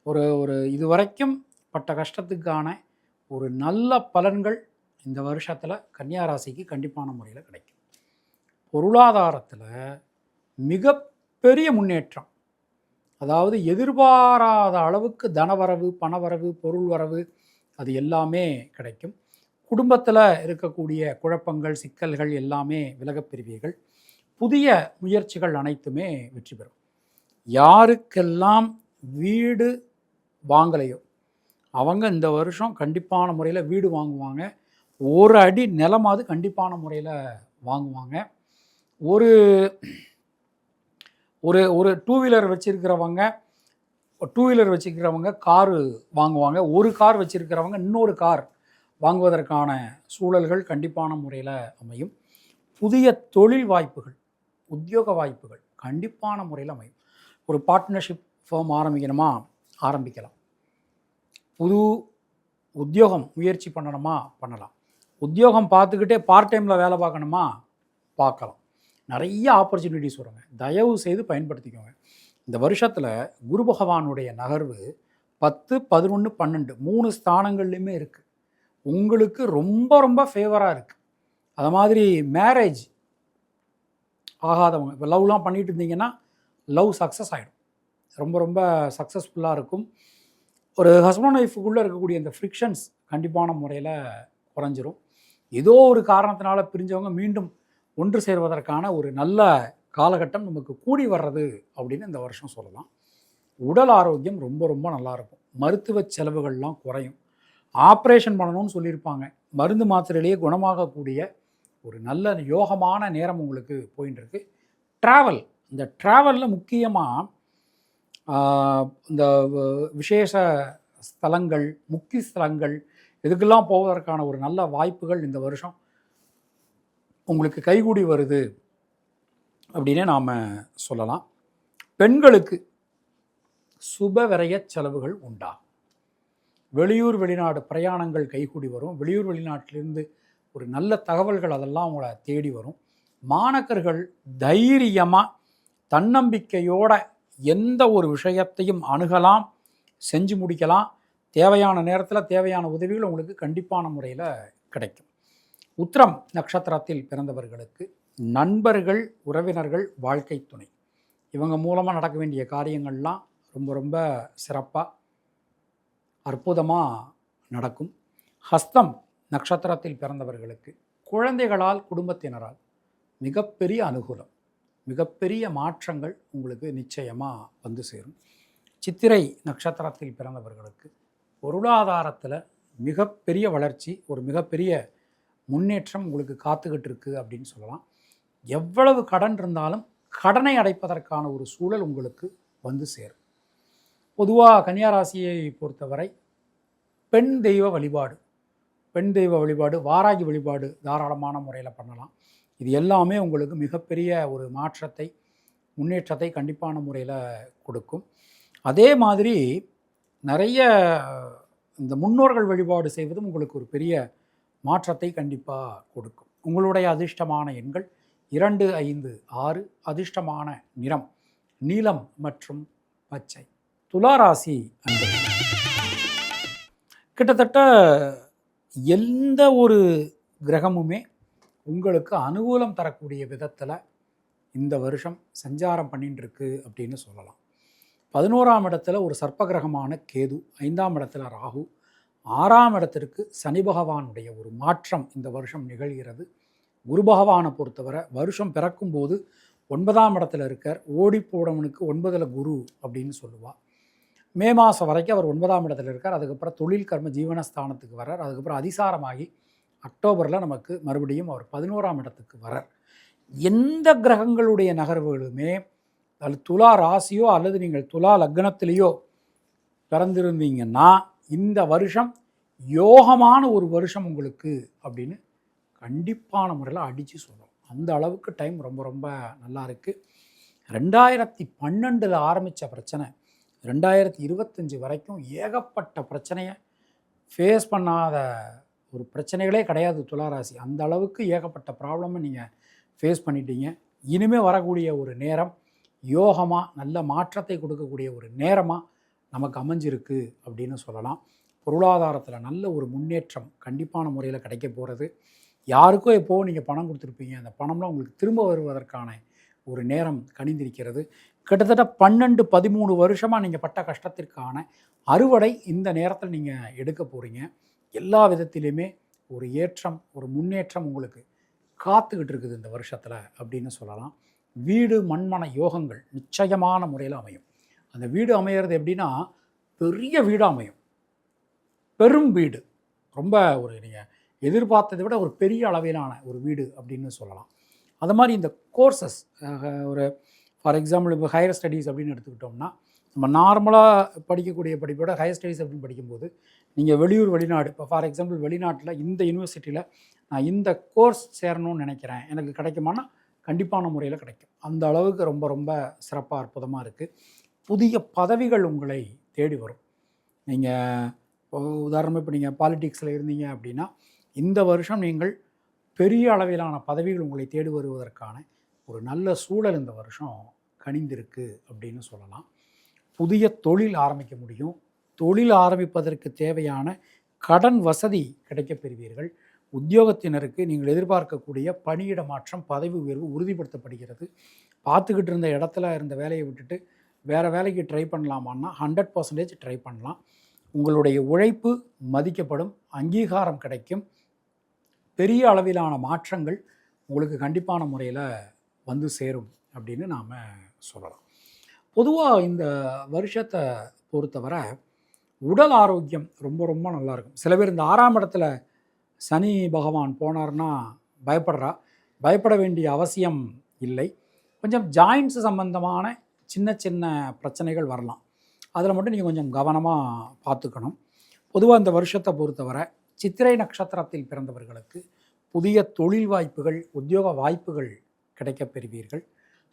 S1: ஒரு இதுவரைக்கும் பட்ட கஷ்டத்துக்கான ஒரு நல்ல பலன்கள் இந்த வருஷத்தில் கன்னியா ராசிக்கு கண்டிப்பான முறையில் கிடைக்கும். பொருளாதாரத்தில் மிகப்பெரிய முன்னேற்றம், அதாவது எதிர்பாராத அளவுக்கு தனவரவு, பணவரவு, பொருள் வரவு அது எல்லாமே கிடைக்கும். குடும்பத்தில் இருக்கக்கூடிய குழப்பங்கள், சிக்கல்கள் எல்லாமே விலகப் பெறுவீர்கள். புதிய முயற்சிகள் அனைத்துமே வெற்றி பெறும். யாருக்கெல்லாம் வீடு வாங்கலையோ அவங்க இந்த வருஷம் கண்டிப்பான முறையில் வீடு வாங்குவாங்க. ஒரு அடி நிலமாவது கண்டிப்பான முறையில் வாங்குவாங்க. ஒரு ஒரு ஒரு டூ வீலர் வச்சுருக்கிறவங்க காரு வாங்குவாங்க. ஒரு கார் வச்சுருக்கிறவங்க இன்னொரு கார் வாங்குவதற்கான சூழல்கள் கண்டிப்பான முறையில் அமையும். புதிய தொழில் வாய்ப்புகள், உத்தியோக வாய்ப்புகள் கண்டிப்பான முறையில் அமையும். ஒரு பார்ட்னர்ஷிப் ஃபார்ம் ஆரம்பிக்கணுமா, ஆரம்பிக்கலாம். புது உத்தியோகம் முயற்சி பண்ணணுமா, பண்ணலாம். உத்தியோகம் பார்த்துக்கிட்டே பார்ட் டைமில் வேலை பார்க்கணுமா, பார்க்கலாம். நிறைய ஆப்பர்ச்சுனிட்டிஸ் வருங்க. தயவு செய்து பயன்படுத்திக்கோங்க. இந்த வருஷத்தில் குரு பகவானுடைய நகர்வு 10, 11, 12 3 ஸ்தானங்கள்லையுமே இருக்குது. உங்களுக்கு ரொம்ப ரொம்ப ஃபேவராக இருக்குது. அது மாதிரி மேரேஜ் ஆகாதவங்க, இப்போ லவ்லாம் பண்ணிட்டு இருந்தீங்கன்னா லவ் சக்ஸஸ் ஆகிடும். ரொம்ப ரொம்ப சக்ஸஸ்ஃபுல்லாக இருக்கும். ஒரு ஹஸ்பண்ட் ஒய்ஃபுக்குள்ளே இருக்கக்கூடிய இந்த ஃப்ரிக்ஷன்ஸ் கண்டிப்பான முறையில் குறைஞ்சிரும். ஏதோ ஒரு காரணத்தினால பிரிஞ்சவங்க மீண்டும் ஒன்று சேர்வதற்கான ஒரு நல்ல காலகட்டம் நமக்கு கூடி வர்றது அப்படின்னு இந்த வருஷம் சொல்லலாம். உடல் ஆரோக்கியம் ரொம்ப ரொம்ப நல்லாயிருக்கும். மருத்துவ செலவுகள்லாம் குறையும். ஆப்ரேஷன் பண்ணணும்னு சொல்லியிருப்பாங்க, மருந்து மாத்திரையிலேயே குணமாகக்கூடிய ஒரு நல்ல யோகமான நேரம் உங்களுக்கு போயின்னு இருக்கு. ட்ராவல், இந்த ட்ராவலில் முக்கியமாக இந்த விசேஷ ஸ்தலங்கள், முக்கிய ஸ்தலங்கள் இதுக்கெல்லாம் போவதற்கான ஒரு நல்ல வாய்ப்புகள் இந்த வருஷம் உங்களுக்கு கைகூடி வருது அப்படின்னே நாம் சொல்லலாம். பெண்களுக்கு சுப விரய செலவுகள் உண்டாகும். வெளியூர் வெளிநாடு பிரயாணங்கள் கைகூடி வரும். வெளியூர் வெளிநாட்டிலிருந்து ஒரு நல்ல தகவல்கள் அதெல்லாம் உங்களை தேடி வரும். மாணக்கர்கள் தைரியமாக தன்னம்பிக்கையோட எந்த ஒரு விஷயத்தையும் அணுகலாம், செஞ்சு முடிக்கலாம். தேவையான நேரத்தில் தேவையான உதவிகள் உங்களுக்கு கண்டிப்பான முறையில் கிடைக்கும். உத்திரம் நட்சத்திரத்தில் பிறந்தவர்களுக்கு நண்பர்கள், உறவினர்கள், வாழ்க்கை துணை இவங்க மூலமாக நடக்க வேண்டிய காரியங்கள்லாம் ரொம்ப ரொம்ப சிறப்பாக அற்புதமாக நடக்கும். ஹஸ்தம் நட்சத்திரத்தில் பிறந்தவர்களுக்கு குழந்தைகளால், குடும்பத்தினரால் மிகப்பெரிய அனுகூலம், மிகப்பெரிய மாற்றங்கள் உங்களுக்கு நிச்சயமாக வந்து சேரும். சித்திரை நட்சத்திரத்தில் பிறந்தவர்களுக்கு பொருளாதாரத்தில் மிகப்பெரிய வளர்ச்சி, ஒரு மிகப்பெரிய முன்னேற்றம் உங்களுக்கு காத்துக்கிட்டு இருக்கு அப்படின்னு சொல்லலாம். எவ்வளவு கடன் இருந்தாலும் கடனை அடைப்பதற்கான ஒரு சூழல் உங்களுக்கு வந்து சேரும். பொதுவாக கன்னியாராசியை பொறுத்தவரை பெண் தெய்வ வழிபாடு, வாராகி வழிபாடு தாராளமான முறையில் பண்ணலாம். இது எல்லாமே உங்களுக்கு மிகப்பெரிய ஒரு மாற்றத்தை, முன்னேற்றத்தை கண்டிப்பான முறையில் கொடுக்கும். அதே மாதிரி நிறைய இந்த முன்னோர்கள் வழிபாடு செய்வதும் உங்களுக்கு ஒரு பெரிய மாற்றத்தை கண்டிப்பாக கொடுக்கும். உங்களுடைய அதிர்ஷ்டமான எண்கள் 2, 5, 6. அதிர்ஷ்டமான நிறம் நீலம் மற்றும் பச்சை. துளாராசி அன்பர்கள், கிட்டத்தட்ட எந்த ஒரு கிரகமுமே உங்களுக்கு அனுகூலம் தரக்கூடிய விதத்தில் இந்த வருஷம் சஞ்சாரம் பண்ணிட்டு இருக்கு அப்படின்னு சொல்லலாம். 11ஆம் இடத்துல ஒரு சர்ப்ப கிரகமான கேது, 5ஆம் இடத்துல ராகு, 6ஆம் இடத்திற்கு சனி பகவானுடைய ஒரு மாற்றம் இந்த வருஷம் நிகழ்கிறது. குரு பகவானை பொறுத்தவரை வருஷம் பிறக்கும்போது 9ஆம் இடத்துல இருக்கார். ஓடி போடவனுக்கு 9ல் குரு அப்படின்னு சொல்லுவாள். மே மாதம் வரைக்கும் அவர் 9ஆம் இடத்துல இருக்கார். அதுக்கப்புறம் தொழில் கர்ம ஜீவனஸ்தானத்துக்கு வரார். அதுக்கப்புறம் அதிசாரமாகி அக்டோபரில் நமக்கு மறுபடியும் அவர் 11ஆம் இடத்துக்கு வரார். எந்த கிரகங்களுடைய நகர்வுகளுமே அது துலா ராசியோ அல்லது நீங்கள் துலா லக்னத்திலேயோ பிறந்திருந்தீங்கன்னா இந்த வருஷம் யோகமான ஒரு வருஷம் உங்களுக்கு அப்படின்னு கண்டிப்பான முறையில் அடித்து சொல்லணும். அந்த அளவுக்கு டைம் ரொம்ப ரொம்ப நல்லா இருக்குது. 2012 ஆரம்பித்த பிரச்சனை 2025 வரைக்கும் ஏகப்பட்ட பிரச்சனையை ஃபேஸ் பண்ணாத ஒரு பிரச்சனைகளே கிடையாது துளாராசி. அந்த அளவுக்கு ஏகப்பட்ட ப்ராப்ளமை நீங்கள் ஃபேஸ் பண்ணிட்டீங்க. இனிமேல் வரக்கூடிய ஒரு நேரம் யோகமாக நல்ல மாற்றத்தை கொடுக்கக்கூடிய ஒரு நேரமாக நமக்கு அமைஞ்சிருக்கு அப்படின்னு சொல்லலாம். பொருளாதாரத்தில் நல்ல ஒரு முன்னேற்றம் கண்டிப்பான முறையில் கிடைக்க போகிறது. யாருக்கோ எப்போது நீங்கள் பணம் கொடுத்துருப்பீங்க, அந்த பணம்லாம் உங்களுக்கு திரும்ப வருவதற்கான ஒரு நேரம் கணிந்திருக்கிறது. கிட்டத்தட்ட 12-13 வருஷமாக நீங்கள் பட்ட கஷ்டத்திற்கான அறுவடை இந்த நேரத்தில் நீங்கள் எடுக்க போகிறீங்க. எல்லா விதத்திலையுமே ஒரு ஏற்றம், ஒரு முன்னேற்றம் உங்களுக்கு காத்துக்கிட்டு இருக்குது இந்த வருஷத்தில் அப்படின்னு சொல்லலாம். வீடு மண்மன யோகங்கள் நிச்சயமான முறையில் அமையும். அந்த வீடு அமையிறது எப்படின்னா பெரிய வீடு அமையும், பெரும் வீடு, ரொம்ப ஒரு நீங்கள் எதிர்பார்த்ததை விட ஒரு பெரிய அளவிலான ஒரு வீடு அப்படின்னு சொல்லலாம். அது மாதிரி இந்த கோர்சஸ் ஒரு ஃபார் எக்ஸாம்பிள் இப்போ ஹையர் ஸ்டடீஸ் அப்படின்னு எடுத்துக்கிட்டோம்னா நம்ம நார்மலாக படிக்கக்கூடிய படிப்போட ஹையர் ஸ்டடீஸ் அப்படின்னு படிக்கும்போது நீங்கள் வெளியூர் வெளிநாடு, இப்போ ஃபார் எக்ஸாம்பிள் வெளிநாட்டில் இந்த யூனிவர்சிட்டியில் நான் இந்த கோர்ஸ் சேரணும்னு நினைக்கிறேன், எனக்கு கிடைக்குமானா கண்டிப்பான முறையில் கிடைக்கும். அந்த அளவுக்கு ரொம்ப ரொம்ப சிறப்பாக அற்புதமாக இருக்குது. புதிய பதவிகள் உங்களை தேடி வரும். நீங்கள் உதாரணமாக இப்போ நீங்கள் பாலிடிக்ஸில் இருந்தீங்க அப்படின்னா இந்த வருஷம் நீங்கள் பெரிய அளவிலான பதவிகள் உங்களை தேடி வருவதற்கான ஒரு நல்ல சூழல் இந்த வருஷம் கணிந்திருக்கு அப்படின்னு சொல்லலாம். புதிய தொழில் ஆரம்பிக்க முடியும். தொழில் ஆரம்பிப்பதற்கு தேவையான கடன் வசதி கிடைக்கப் பெறுவீர்கள். உத்தியோகத்தினருக்கு நீங்கள் எதிர்பார்க்கக்கூடிய பணியிட மாற்றம், பதவி உயர்வு உறுதிப்படுத்தப்படுகிறது. பார்த்துக்கிட்டு இருந்த இடத்துல இருந்த வேலையை விட்டுட்டு வேறு வேலைக்கு ட்ரை பண்ணலாமான்னா 100% ட்ரை பண்ணலாம். உங்களுடைய உழைப்பு மதிக்கப்படும், அங்கீகாரம் கிடைக்கும், பெரிய அளவிலான மாற்றங்கள் உங்களுக்கு கண்டிப்பான முறையில் வந்து சேரும் அப்படின்னு நாம் சொல்லலாம். பொதுவாக இந்த வருஷத்தை பொறுத்தவரை உடல் ஆரோக்கியம் ரொம்ப ரொம்ப நல்லாயிருக்கும். சில பேர் இந்த 6ஆம் இடத்துல சனி பகவான் போனார்னா பயப்பட வேண்டிய அவசியம் இல்லை. கொஞ்சம் ஜாயின்ட்ஸ் சம்பந்தமான சின்ன சின்ன பிரச்சனைகள் வரலாம். அதில் மட்டும் நீங்கள் கொஞ்சம் கவனமாக பார்த்துக்கணும். பொதுவாக இந்த வருஷத்தை பொறுத்தவரை சித்திரை நட்சத்திரத்தில் பிறந்தவர்களுக்கு புதிய தொழில் வாய்ப்புகள், உத்தியோக வாய்ப்புகள் கிடைக்கப் பெறுவீர்கள்.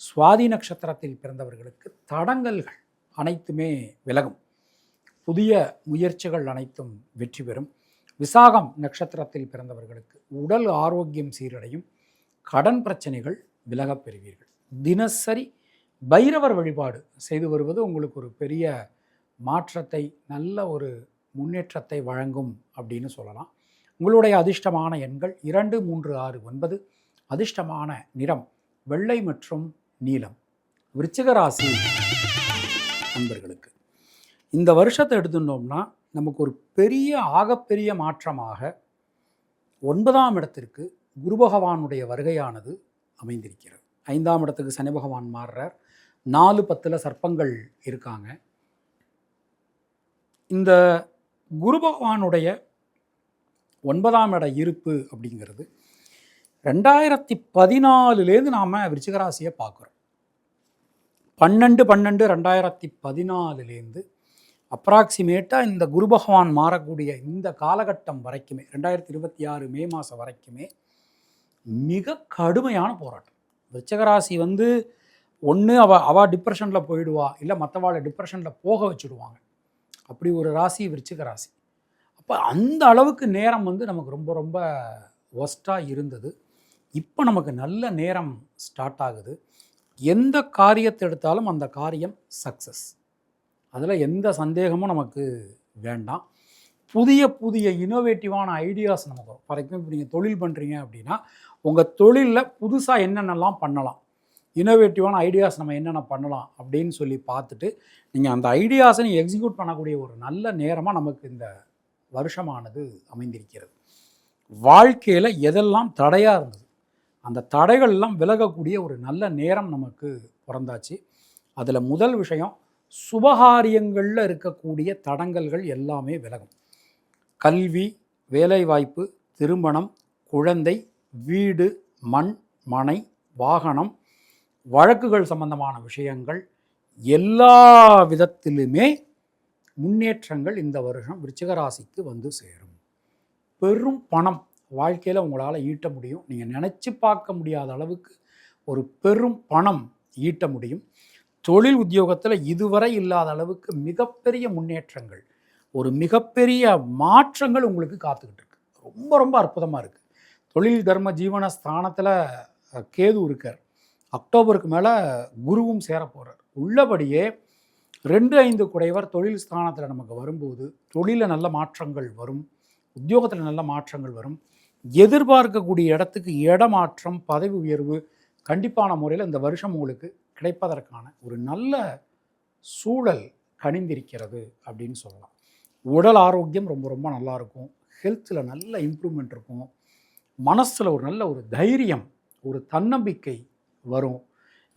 S1: சுவாதி நட்சத்திரத்தில் பிறந்தவர்களுக்கு தடங்கல்கள் அனைத்துமே விலகும். புதிய முயற்சிகள் அனைத்தும் வெற்றி பெறும். விசாகம் நட்சத்திரத்தில் பிறந்தவர்களுக்கு உடல் ஆரோக்கியம் சீரடையும். கடன் பிரச்சனைகள் விலகப் பெறுவீர்கள். தினசரி பைரவர் வழிபாடு செய்து வருவது உங்களுக்கு ஒரு பெரிய மாற்றத்தை, நல்ல ஒரு முன்னேற்றத்தை வழங்கும் அப்படின்னு சொல்லலாம். உங்களுடைய அதிர்ஷ்டமான எண்கள் 2, 3, 6, 9. அதிர்ஷ்டமான நிறம் வெள்ளை மற்றும் நீலம். விருச்சிக ராசி நண்பர்களுக்கு இந்த வருஷத்தை எடுத்துட்டோம்னா நமக்கு ஒரு ஆகப்பெரிய மாற்றமாக 9ஆம் இடத்திற்கு குரு பகவானுடைய வருகையானது அமைந்திருக்கிறது. 5ஆம் இடத்துக்கு சனி பகவான் மாறுறார். 4-10 சர்ப்பங்கள் இருக்காங்க. இந்த குரு பகவானுடைய 9ஆம் இட இருப்பு அப்படிங்கிறது 2014லேருந்து நாம் விருச்சிகராசியை பார்க்குறோம். 12/12/2014லேருந்து அப்ராக்சிமேட்டாக இந்த குரு பகவான் மாறக்கூடிய இந்த காலகட்டம் வரைக்குமே 2026 மே மாதம் வரைக்குமே மிக கடுமையான போராட்டம். விருச்சிகராசி ஒன்று அவ டிப்ரெஷனில் போயிடுவா, இல்லை மற்றவாளை டிப்ரெஷனில் போக வச்சுடுவாங்க. அப்படி ஒரு ராசி விருச்சிக ராசி. அப்போ அந்த அளவுக்கு நேரம் நமக்கு ரொம்ப ரொம்ப ஒஸ்ட்டாக இருந்தது. இப்போ நமக்கு நல்ல நேரம் ஸ்டார்ட் ஆகுது. எந்த காரியத்தை எடுத்தாலும் அந்த காரியம் சக்ஸஸ், அதில் எந்த சந்தேகமும் நமக்கு வேண்டாம். புதிய புதிய இனோவேட்டிவான ஐடியாஸ் நமக்கு வரும். ஃபார் எக்ஸாம்பிள், இப்போ நீங்கள் தொழில் பண்ணுறீங்க அப்படின்னா உங்கள் தொழிலில் புதுசாக என்னென்னலாம் பண்ணலாம், இனோவேட்டிவான ஐடியாஸ் நம்ம என்னென்ன பண்ணலாம் அப்படின்னு சொல்லி பார்த்துட்டு நீங்கள் அந்த ஐடியாஸை நீங்கள் எக்ஸிக்யூட் பண்ணக்கூடிய ஒரு நல்ல நேரமாக நமக்கு இந்த வருஷமானது அமைந்திருக்கிறது. வாழ்க்கையில் எதெல்லாம் தடையாக இருந்தது அந்த தடைகள்லாம் விலகக்கூடிய ஒரு நல்ல நேரம் நமக்கு பிறந்தாச்சு. அதில் முதல் விஷயம், சுபகாரியங்களில் இருக்கக்கூடிய தடங்கல்கள் எல்லாமே விலகும். கல்வி, வேலைவாய்ப்பு, திருமணம், குழந்தை, வீடு, மண், மனை, வாகனம், வழக்குகள் சம்பந்தமான விஷயங்கள் எல்லா விதத்திலுமே முன்னேற்றங்கள் இந்த வருஷம் விருச்சிக ராசிக்கு சேரும். பெரும் பணம் வாழ்க்கையில் உங்களால் ஈட்ட முடியும். நீங்கள் நினச்சி பார்க்க முடியாத அளவுக்கு ஒரு பெரும் பணம் ஈட்ட முடியும். தொழில் உத்தியோகத்தில் இதுவரை இல்லாத அளவுக்கு மிகப்பெரிய முன்னேற்றங்கள், ஒரு மிகப்பெரிய மாற்றங்கள் உங்களுக்கு காத்துக்கிட்டு இருக்கு. ரொம்ப ரொம்ப அற்புதமாக இருக்குது. தொழில் தர்ம ஜீவன ஸ்தானத்தில் கேது இருக்கார். அக்டோபருக்கு மேலே குருவும் சேர போகிறார். உள்ளபடியே 2-5 குடைவர் தொழில் ஸ்தானத்தில் நமக்கு வரும்போது தொழிலில் நல்ல மாற்றங்கள் வரும், உத்தியோகத்தில் நல்ல மாற்றங்கள் வரும். எதிர்பார்க்கக்கூடிய இடத்துக்கு இடமாற்றம், பதவி உயர்வு கண்டிப்பான முறையில் இந்த வருஷம் உங்களுக்கு கிடைப்பதற்கான ஒரு நல்ல சூழல் கணிந்திருக்கிறது அப்படின்னு சொல்லலாம். உடல் ஆரோக்கியம் ரொம்ப ரொம்ப நல்லாயிருக்கும். ஹெல்த்தில் நல்ல இம்ப்ரூவ்மெண்ட் இருக்கும். மனசில் ஒரு நல்ல ஒரு தைரியம், ஒரு தன்னம்பிக்கை வரும்.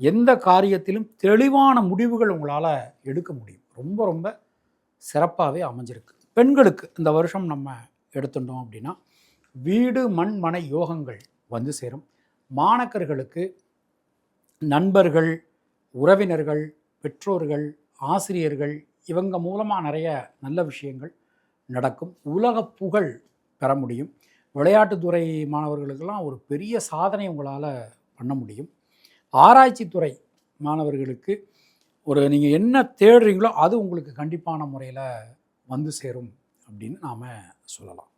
S1: எந்த காரியத்திலும் தெளிவான முடிவுகள் உங்களால் எடுக்க முடியும். ரொம்ப ரொம்ப சிறப்பாகவே அமைஞ்சிருக்கு. பெண்களுக்கு இந்த வருஷம் நம்ம எடுத்துட்டோம் அப்படின்னா வீடு, மண், மனை யோகங்கள் சேரும். மாணக்கர்களுக்கு நண்பர்கள், உறவினர்கள், பெற்றோர்கள், ஆசிரியர்கள் இவங்க மூலமாக நிறைய நல்ல விஷயங்கள் நடக்கும். உலக புகழ் பெற முடியும். விளையாட்டுத்துறை மாணவர்களுக்கெல்லாம் ஒரு பெரிய சாதனை உங்களால் பண்ண முடியும். ஆராய்ச்சித்துறை மாணவர்களுக்கு நீங்கள் என்ன தேடுறீங்களோ அது உங்களுக்கு கண்டிப்பான முறையில் சேரும் அப்படின்னு நாம் சொல்லலாம்.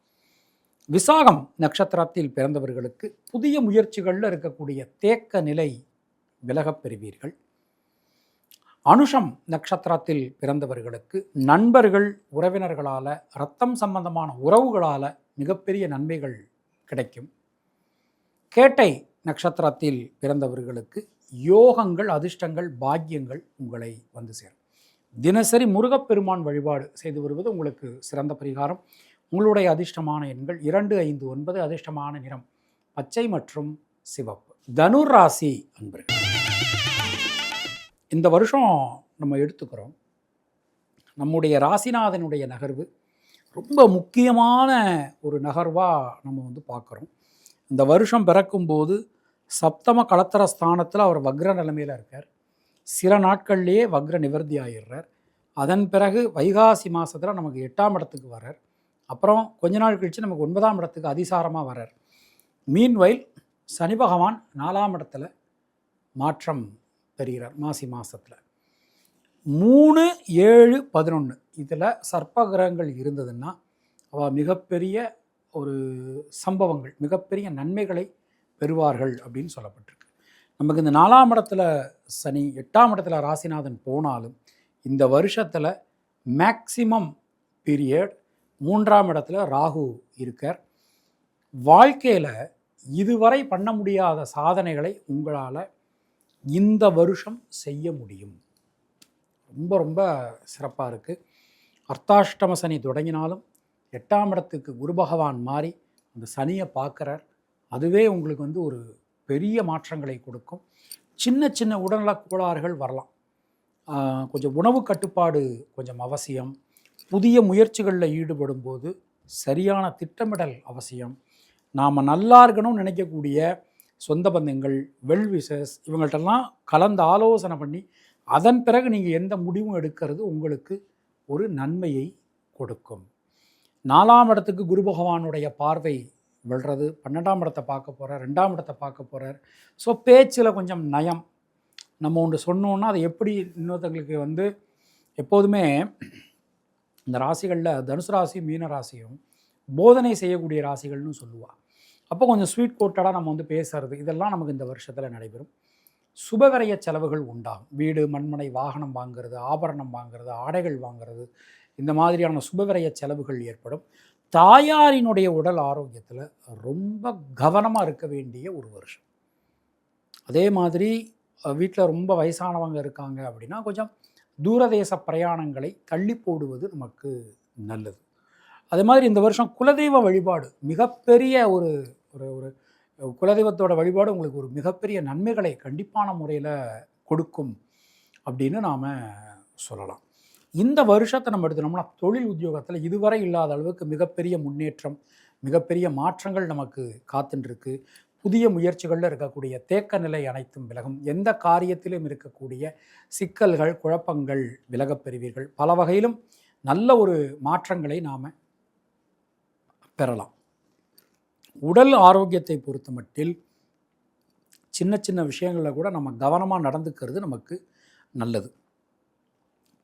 S1: விசாகம் நட்சத்திரத்தில் பிறந்தவர்களுக்கு புதிய முயற்சிகளில் இருக்கக்கூடிய தேக்க நிலை விலகப் பெறுவீர்கள். அனுஷம் நட்சத்திரத்தில் பிறந்தவர்களுக்கு நண்பர்கள், உறவினர்களால், இரத்தம் சம்பந்தமான உறவுகளால் மிகப்பெரிய நன்மைகள் கிடைக்கும். கேட்டை நட்சத்திரத்தில் பிறந்தவர்களுக்கு யோகங்கள், அதிர்ஷ்டங்கள், பாக்கியங்கள் உங்களை சேரும். தினசரி முருகப்பெருமான் வழிபாடு செய்து வருவது உங்களுக்கு சிறந்த பரிகாரம். உங்களுடைய அதிர்ஷ்டமான எண்கள் 2, 5, 9. அதிர்ஷ்டமான நிறம் பச்சை மற்றும் சிவப்பு. தனுர் ராசி அன்பர்கள், இந்த வருஷம் நம்ம எடுத்துக்கிறோம். நம்முடைய ராசிநாதனுடைய நகர்வு ரொம்ப முக்கியமான ஒரு நகர்வாக நம்ம பார்க்குறோம். இந்த வருஷம் பிறக்கும்போது சப்தம கலத்தர ஸ்தானத்தில் அவர் வக்ர நிலைமையில் இருக்கார். சில நாட்கள்லேயே வக்ர நிவர்த்தி ஆகிடுறார். அதன் பிறகு வைகாசி மாதத்தில் நமக்கு 8ஆம் இடத்துக்கு வரார். அப்புறம் கொஞ்ச நாள் கழித்து நமக்கு 9ஆம் இடத்துக்கு அதிசாரமாக வரார். மீன்வைல் சனி பகவான் 4ஆம் இடத்துல மாற்றம் பெறுகிறார் மாசி மாதத்தில். 3, 7, 11 இதில் சர்ப்ப கிரகங்கள் இருந்ததுன்னா அவள் மிகப்பெரிய ஒரு சம்பவங்கள், மிகப்பெரிய நன்மைகளை பெறுவார்கள் அப்படின்னு சொல்லப்பட்டிருக்கு. நமக்கு இந்த 4ஆம் இடத்துல சனி, 8ஆம் இடத்துல ராசிநாதன் போனாலும் இந்த வருஷத்தில் மேக்சிமம் பீரியட் 3ஆம் இடத்துல ராகு இருக்கார். வாழ்க்கையில் இதுவரை பண்ண முடியாத சாதனைகளை உங்களால் இந்த வருஷம் செய்ய முடியும். ரொம்ப ரொம்ப சிறப்பாக இருக்குது. அர்த்தாஷ்டம சனி தொடங்கினாலும் 8ஆம் இடத்துக்கு குரு பகவான் மாறி அந்த சனியை பார்க்குறார். அதுவே உங்களுக்கு ஒரு பெரிய மாற்றங்களை கொடுக்கும். சின்ன சின்ன உடல்நலக் கோளாறுகள் வரலாம். கொஞ்சம் உணவு கட்டுப்பாடு கொஞ்சம் அவசியம். புதிய முயற்சிகளில் ஈடுபடும் போது சரியான திட்டமிடல் அவசியம். நாம் நல்லா இருக்கணும்னு நினைக்கக்கூடிய சொந்த பந்தங்கள், வெல் விஷஸ் இவங்கள்ட்டெல்லாம் கலந்து ஆலோசனை பண்ணி அதன் பிறகு நீங்கள் எந்த முடிவும் எடுக்கிறது உங்களுக்கு ஒரு நன்மையை கொடுக்கும். 4ஆம் இடத்துக்கு குரு பகவானுடைய பார்வை விழுறது, 12ஆம் இடத்தை பார்க்க போகிறார், 2ஆம் இடத்தை பார்க்க போகிறார். ஸோ பேச்சில் கொஞ்சம் நயம். நம்ம ஒன்று சொன்னோன்னா அதை எப்படி இன்னொருத்தங்களுக்கு எப்போதுமே இந்த ராசிகளில் தனுசு ராசி மீன ராசியும் போதனை செய்யக்கூடிய ராசிகள்னு சொல்லுவாள். அப்போ கொஞ்சம் ஸ்வீட் கோட்டடாக நம்ம பேசுறது இதெல்லாம் நமக்கு இந்த வருஷத்தில் நடைபெறும். சுபவிரய செலவுகள் உண்டாகும். வீடு, மண்மனை, வாகனம் வாங்கிறது, ஆபரணம் வாங்கிறது, ஆடைகள் வாங்கிறது, இந்த மாதிரியான சுபவிரய செலவுகள் ஏற்படும். தாயாரினுடைய உடல் ஆரோக்கியத்தில் ரொம்ப கவனமாக இருக்க வேண்டிய ஒரு வருஷம். அதே மாதிரி வீட்டில் ரொம்ப வயசானவங்க இருக்காங்க அப்படின்னா கொஞ்சம் தூரதேச பிரயாணங்களை தள்ளி போடுவது நமக்கு நல்லது. அதே மாதிரி இந்த வருஷம் குலதெய்வ வழிபாடு மிகப்பெரிய ஒரு ஒரு குலதெய்வத்தோட வழிபாடு உங்களுக்கு ஒரு மிகப்பெரிய நன்மைகளை கண்டிப்பான முறையில் கொடுக்கும் அப்படின்னு நாம் சொல்லலாம். இந்த வருஷத்தை நம்ம எடுத்துனோம்னா தொழில் உத்தியோகத்தில் இதுவரை இல்லாத அளவுக்கு மிகப்பெரிய முன்னேற்றம், மிகப்பெரிய மாற்றங்கள் நமக்கு காத்துருக்கு. புதிய முயற்சிகளில் இருக்கக்கூடிய தேக்க நிலை அனைத்தும் விலகும். எந்த காரியத்திலும் இருக்கக்கூடிய சிக்கல்கள், குழப்பங்கள் விலகப் பெறுவீர்கள். பல வகையிலும் நல்ல ஒரு மாற்றங்களை நாம் பெறலாம். உடல் ஆரோக்கியத்தை பொறுத்த மட்டில் சின்ன சின்ன விஷயங்களில் கூட நம்ம கவனமாக நடந்துக்கிறது நமக்கு நல்லது.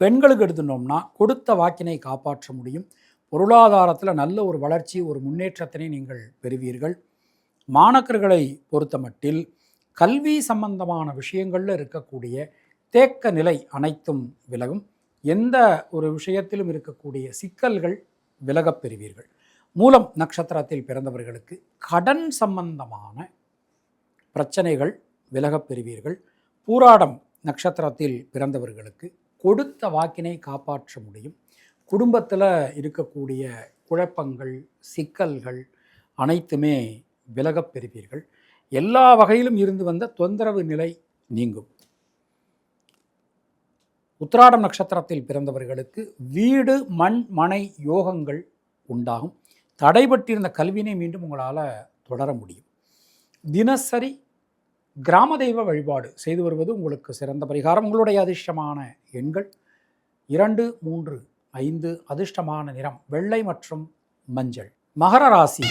S1: பெண்களுக்கு எடுத்துட்டோம்னா கொடுத்த வாக்கினை காப்பாற்ற முடியும். பொருளாதாரத்தில் நல்ல ஒரு வளர்ச்சி, ஒரு முன்னேற்றத்தினை நீங்கள் பெறுவீர்கள். மாணவர்களை பொறுத்த மட்டில் கல்வி சம்பந்தமான விஷயங்களில் இருக்கக்கூடிய தேக்க நிலை அனைத்தும் விலகும். எந்த ஒரு விஷயத்திலும் இருக்கக்கூடிய சிக்கல்கள் விலகப் பெறுவீர்கள். மூலம் நட்சத்திரத்தில் பிறந்தவர்களுக்கு கடன் சம்பந்தமான பிரச்சனைகள் விலகப் பெறுவீர்கள். பூராடம் நட்சத்திரத்தில் பிறந்தவர்களுக்கு கொடுத்த வாக்கினை காப்பாற்ற முடியும். குடும்பத்தில் இருக்கக்கூடிய குழப்பங்கள், சிக்கல்கள் அனைத்துமே விலகப் பெறுவீர்கள். எல்லா வகையிலும் இருந்து வந்த தொந்தரவு நிலை நீங்கும். உத்திராடம் நட்சத்திரத்தில் பிறந்தவர்களுக்கு வீடு, மண், மனை யோகங்கள் உண்டாகும். தடைபட்டிருந்த கல்வியினை மீண்டும் உங்களால் தொடர முடியும். தினசரி கிராம தெய்வ வழிபாடு செய்து வருவது உங்களுக்கு சிறந்த பரிகாரம். உங்களுடைய அதிர்ஷ்டமான எண்கள் 2, 3, 5. அதிர்ஷ்டமான நிறம் வெள்ளை மற்றும் மஞ்சள். மகர ராசி.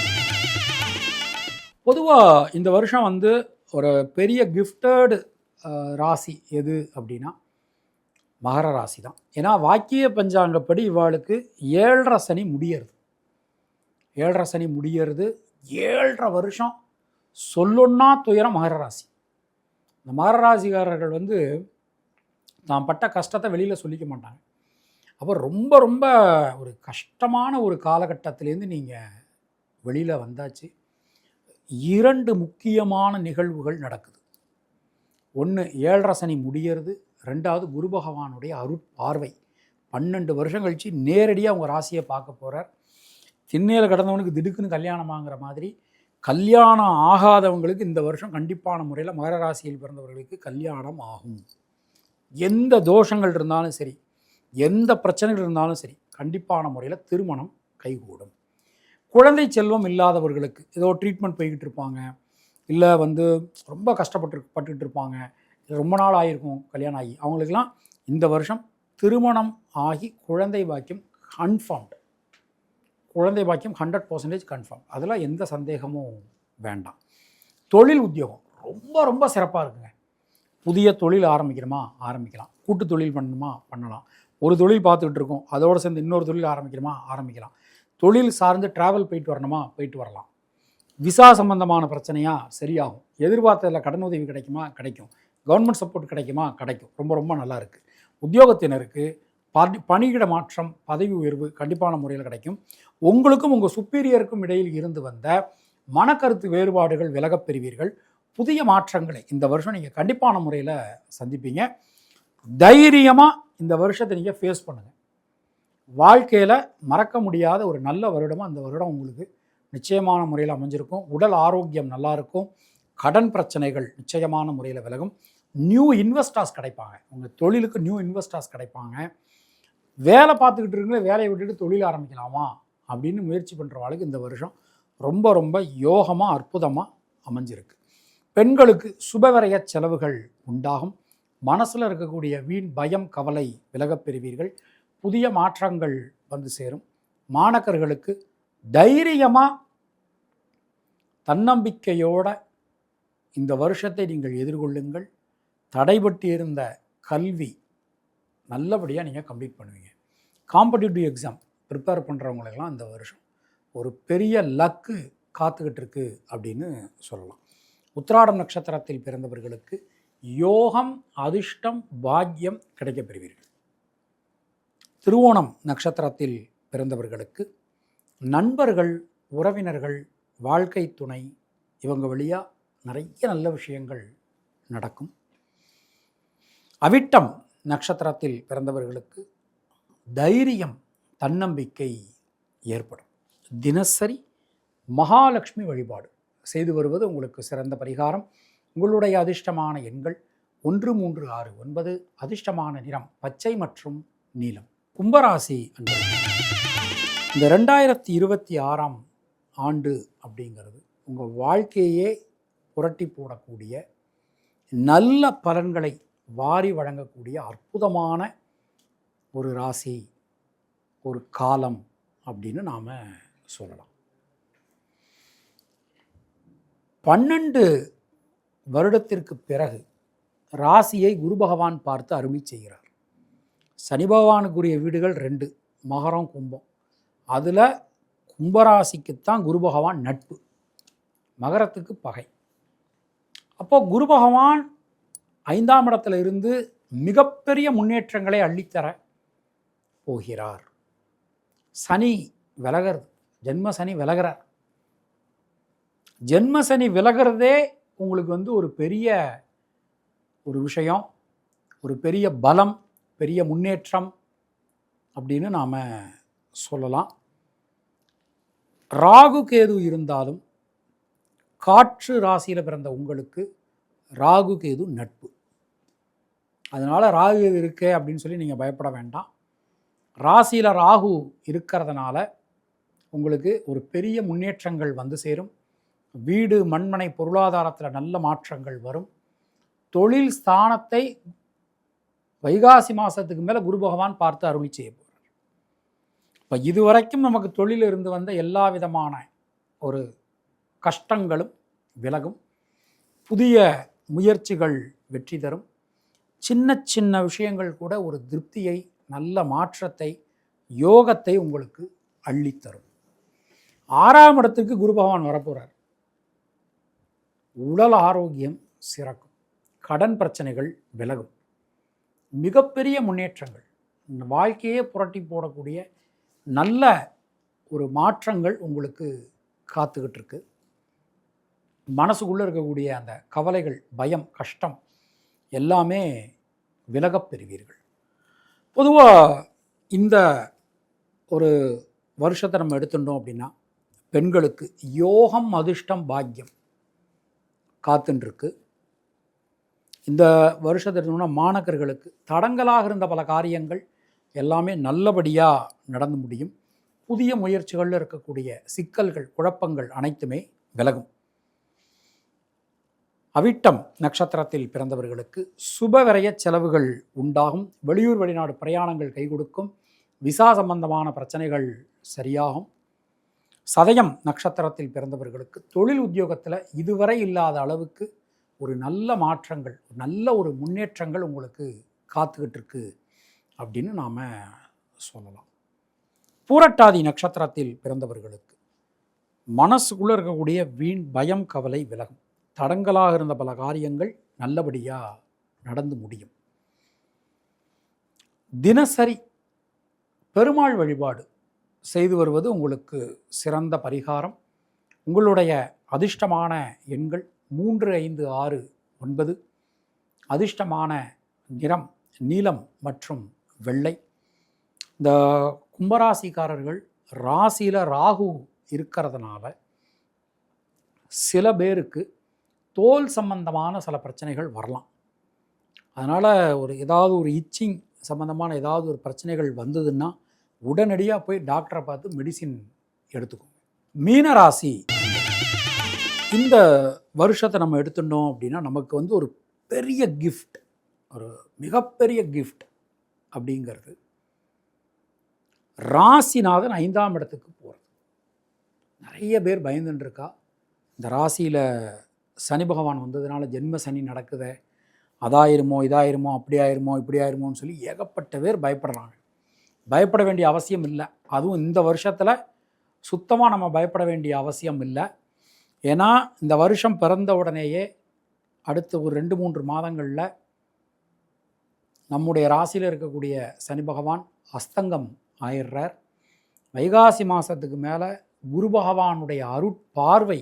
S1: பொதுவாக இந்த வருஷம் ஒரு பெரிய கிஃப்டடு ராசி எது அப்படின்னா மகர ராசி தான். ஏன்னா வாக்கிய பஞ்சாங்கப்படி இவாளுக்கு 7.5 சனி முடியறது. 7.5 சனி முடியறது. 7.5 வருஷம் சொல்லொன்னா துயரம் மகர ராசி. இந்த மகர ராசிக்காரர்கள் தான் பட்ட கஷ்டத்தை வெளியில் சொல்லிக்க மாட்டாங்க. அப்போ ரொம்ப ரொம்ப ஒரு கஷ்டமான ஒரு காலகட்டத்திலேருந்து நீங்கள் வெளியில் வந்தாச்சு. 2 முக்கியமான நிகழ்வுகள் நடக்குது. ஒன்று 7.5 சனி முடியறது, 2வது குரு பகவானுடைய அருட்பார்வை 12 வருஷம் கழித்து நேரடியாக அவங்க ராசியை பார்க்க போகிறார். திண்ணையில் கடந்தவனுக்கு திடுக்குன்னு கல்யாணமாகிற மாதிரி கல்யாணம் ஆகாதவங்களுக்கு இந்த வருஷம் கண்டிப்பான முறையில் மகர ராசியில் பிறந்தவர்களுக்கு கல்யாணம் ஆகும். எந்த தோஷங்கள் இருந்தாலும் சரி, எந்த பிரச்சனைகள் இருந்தாலும் சரி, கண்டிப்பான முறையில் திருமணம் கைகூடும். குழந்தை செல்வம் இல்லாதவர்களுக்கு ஏதோ ட்ரீட்மெண்ட் போய்கிட்டு இருப்பாங்க, இல்லை ரொம்ப கஷ்டப்பட்டுக்கிட்டு இருப்பாங்க, ரொம்ப நாள் ஆகிருக்கும் கல்யாணம் ஆகி, அவங்களுக்கெல்லாம் இந்த வருஷம் திருமணம் ஆகி குழந்தை பாக்கியம் கன்ஃபார்ம்டு. குழந்தை பாக்கியம் 100% கன்ஃபார்ம். அதில் எந்த சந்தேகமும் வேண்டாம். தொழில் உத்தியோகம் ரொம்ப ரொம்ப சிறப்பாக இருக்குங்க. புதிய தொழில் ஆரம்பிக்கலாம். கூட்டு தொழில் பண்ணலாம். ஒரு தொழில் பார்த்துக்கிட்டு இருக்கோம், அதோடு சேர்ந்து இன்னொரு தொழில் ஆரம்பிக்கலாம். தொழில் சார்ந்து ட்ராவல் போயிட்டு வரலாம். விசா சம்பந்தமான பிரச்சனையாக சரியாகும். எதிர்பார்த்ததில் கடன் உதவி கிடைக்கும். கவர்மெண்ட் சப்போர்ட் கிடைக்கும். ரொம்ப ரொம்ப நல்லா இருக்குது. உத்தியோகத்தினருக்கு பணியிட மாற்றம், பதவி உயர்வு கண்டிப்பான முறையில் கிடைக்கும். உங்களுக்கும் உங்கள் சுப்பீரியருக்கும் இடையில் இருந்து வந்த மனக்கருத்து வேறுபாடுகள் விலகப் பெறுவீர்கள். புதிய மாற்றங்களை இந்த வருஷம் நீங்கள் கண்டிப்பான முறையில் சந்திப்பீங்க. தைரியமாக இந்த வருஷத்தை நீங்கள் ஃபேஸ் பண்ணுங்கள். வாழ்க்கையில் மறக்க முடியாத ஒரு நல்ல வருடமாக அந்த வருடம் உங்களுக்கு நிச்சயமான முறையில் அமைஞ்சிருக்கும். உடல் ஆரோக்கியம் நல்லாயிருக்கும். கடன் பிரச்சனைகள் நிச்சயமான முறையில் விலகும். நியூ இன்வெஸ்டர்ஸ் கிடைப்பாங்க. உங்கள் தொழிலுக்கு நியூ இன்வெஸ்டர்ஸ் கிடைப்பாங்க. வேலை பார்த்துக்கிட்டு இருக்கீங்களே, வேலையை விட்டுட்டு தொழில் ஆரம்பிக்கலாமா அப்படின்னு முயற்சி பண்ணுறவாளுக்கு இந்த வருஷம் ரொம்ப ரொம்ப யோகமாக அற்புதமாக அமைஞ்சிருக்கு. பெண்களுக்கு சுபவிரய செலவுகள் உண்டாகும். மனசில் இருக்கக்கூடிய வீண் பயம் கவலை விலகப் பெறுவீர்கள். புதிய மாற்றங்கள் வந்து சேரும். மாணக்கர்களுக்கு தைரியமாக தன்னம்பிக்கையோட இந்த வருஷத்தை நீங்கள் எதிர்கொள்ளுங்கள். தடைபட்டு இருந்த கல்வி நல்லபடியாக நீங்கள் கம்ப்ளீட் பண்ணுவீங்க. காம்படிட்டிவ் எக்ஸாம் ப்ரிப்பேர் பண்ணுறவங்களுக்கெல்லாம் இந்த வருஷம் ஒரு பெரிய லக்கு காத்துக்கிட்டு இருக்கு அப்படின்னு சொல்லலாம். உத்திராடம் நட்சத்திரத்தில் பிறந்தவர்களுக்கு யோகம் அதிர்ஷ்டம் பாக்கியம் கிடைக்கப் பெறுவீர்கள். திருவோணம் நட்சத்திரத்தில் பிறந்தவர்களுக்கு நண்பர்கள் உறவினர்கள் வாழ்க்கை துணை இவங்க வழியாக நிறைய நல்ல விஷயங்கள் நடக்கும். அவிட்டம் நட்சத்திரத்தில் பிறந்தவர்களுக்கு தைரியம் தன்னம்பிக்கை ஏற்படும். தினசரி மகாலட்சுமி வழிபாடு செய்து வருவது உங்களுக்கு சிறந்த பரிகாரம். உங்களுடைய அதிர்ஷ்டமான எண்கள் 1, 3, 6, 9. அதிர்ஷ்டமான நிறம் பச்சை மற்றும் நீலம். கும்பராசி அன்பர்களே, இந்த 2026ஆம் ஆண்டு அப்படிங்கிறது உங்கள் வாழ்க்கையே புரட்டி போடக்கூடிய நல்ல பலன்களை வாரி வழங்கக்கூடிய அற்புதமான ஒரு ராசி, ஒரு காலம் அப்படின்னு நாம் சொல்லலாம். 12 வருடத்திற்கு பிறகு ராசியை குரு பகவான் பார்த்து அருளி செய்கிறார். சனி பகவானுக்குரிய வீடுகள் 2, மகரம் கும்பம். அதில் கும்பராசிக்குத்தான் குரு பகவான் நட்பு, மகரத்துக்கு பகை. அப்போது குரு பகவான் 5ஆம் இடத்துல இருந்து மிகப்பெரிய முன்னேற்றங்களை அள்ளித்தர போகிறார். சனி விலகிறது, ஜென்ம சனி விலகிறார். ஜென்ம சனி விலகிறதே உங்களுக்கு ஒரு பெரிய ஒரு விஷயம், ஒரு பெரிய பலம், பெரிய முன்னேற்றம் அப்படின்னு நாம் சொல்லலாம். ராகு கேது இருந்தாலும் காற்று ராசியில் பிறந்த உங்களுக்கு ராகு கேது நட்பு. அதனால் ராகு கேது இருக்கே அப்படின்னு சொல்லி நீங்கள் பயப்பட வேண்டாம். ராசியில் ராகு இருக்கிறதுனால உங்களுக்கு ஒரு பெரிய முன்னேற்றங்கள் வந்து சேரும். வீடு மண்மனை பொருளாதாரத்தில் நல்ல மாற்றங்கள் வரும். தொழில் ஸ்தானத்தை வைகாசி மாதத்துக்கு மேலே குரு பகவான் பார்த்து அருளி செய்ய போகிறார். இப்போ இதுவரைக்கும் நமக்கு தொழில் இருந்து வந்த எல்லா விதமான ஒரு கஷ்டங்களும் விலகும். புதிய முயற்சிகள் வெற்றி தரும். சின்ன சின்ன விஷயங்கள் கூட ஒரு திருப்தியை, நல்ல மாற்றத்தை, யோகத்தை உங்களுக்கு அள்ளித்தரும். 6ஆம் இடத்துக்கு குரு பகவான் வரப்போகிறார். உடல் ஆரோக்கியம் சிறக்கும். கடன் பிரச்சனைகள் விலகும். மிகப்பெரிய முன்னேற்றங்கள், வாழ்க்கையே புரட்டி போடக்கூடிய நல்ல ஒரு மாற்றங்கள் உங்களுக்கு காத்துக்கிட்டு இருக்கு. மனசுக்குள்ளே இருக்கக்கூடிய அந்த கவலைகள், பயம், கஷ்டம் எல்லாமே விலகப் பெறுவீர்கள். பொதுவாக இந்த ஒரு வருஷத்தை நம்ம எடுத்துட்டோம் அப்படின்னா பெண்களுக்கு யோகம் அதிர்ஷ்டம் பாக்கியம் காத்துருக்கு. இந்த வருஷத்தை எடுத்தோம்னா மாணக்கர்களுக்கு தடங்கலாக இருந்த பல காரியங்கள் எல்லாமே நல்லபடியாக நடந்து முடியும். புதிய முயற்சிகளில் இருக்கக்கூடிய சிக்கல்கள், குழப்பங்கள் அனைத்துமே விலகும். அவிட்டம் நட்சத்திரத்தில் பிறந்தவர்களுக்கு சுபவிரய செலவுகள் உண்டாகும். வெளியூர் வெளிநாடு பிரயாணங்கள் கை கொடுக்கும். விசா சம்பந்தமான பிரச்சனைகள் சரியாகும். சதயம் நட்சத்திரத்தில் பிறந்தவர்களுக்கு தொழில் உத்தியோகத்தில் இதுவரை இல்லாத அளவுக்கு ஒரு நல்ல மாற்றங்கள், நல்ல ஒரு முன்னேற்றங்கள் உங்களுக்கு காத்துக்கிட்டு இருக்கு அப்படின்னு நாம் சொல்லலாம். பூரட்டாதி நட்சத்திரத்தில் பிறந்தவர்களுக்கு மனசுக்குள்ளே இருக்கக்கூடிய வீண் பயம் கவலை விலகும். தடங்கலாக இருந்த பல காரியங்கள் நல்லபடியாக நடந்து முடியும். தினசரி பெருமாள் வழிபாடு செய்து வருவது உங்களுக்கு சிறந்த பரிகாரம். உங்களுடைய அதிர்ஷ்டமான எண்கள் 3, 5, 6, 9. அதிர்ஷ்டமான நிறம் நீலம் மற்றும் வெள்ளை. இந்த கும்பராசிக்காரர்கள் ராசியில் ராகு இருக்கிறதுனால சில பேருக்கு தோல் சம்பந்தமான சில பிரச்சனைகள் வரலாம். அதனால் ஏதாவது ஒரு இச்சிங் சம்பந்தமான ஏதாவது ஒரு பிரச்சனைகள் வந்ததுன்னா உடனடியாக போய் டாக்டரை பார்த்து மெடிசின் எடுத்துக்கோங்க. மீன ராசி இந்த வருஷத்தை நம்ம எடுத்துட்டோம் அப்படின்னா நமக்கு வந்து ஒரு பெரிய கிஃப்ட், ஒரு மிகப்பெரிய கிஃப்ட் அப்படிங்கிறது ராசிநாதன் 5ஆம் இடத்துக்கு போகிறது. நிறைய பேர் பயந்துன்னு இருக்கா, இந்த ராசியில் சனி பகவான் வந்ததுனால ஜென்ம சனி நடக்குதே, அதாயிருமோ இதாயிருமோ அப்படி ஆயிருமோ இப்படி ஆயிருமோன்னு சொல்லி ஏகப்பட்ட பேர் பயப்படுறாங்க. பயப்பட வேண்டிய அவசியம் இல்லை. அதுவும் இந்த வருஷத்தில் சுத்தமாக நம்ம பயப்பட வேண்டிய அவசியம் இல்லை. ஏன்னா இந்த வருஷம் பிறந்த உடனேயே அடுத்த ஒரு 2-3 மாதங்களில் நம்முடைய ராசியில் இருக்கக்கூடிய சனி பகவான் அஸ்தங்கம் ஆயிடுறார். வைகாசி மாதத்துக்கு மேலே குரு பகவானுடைய அருட்பார்வை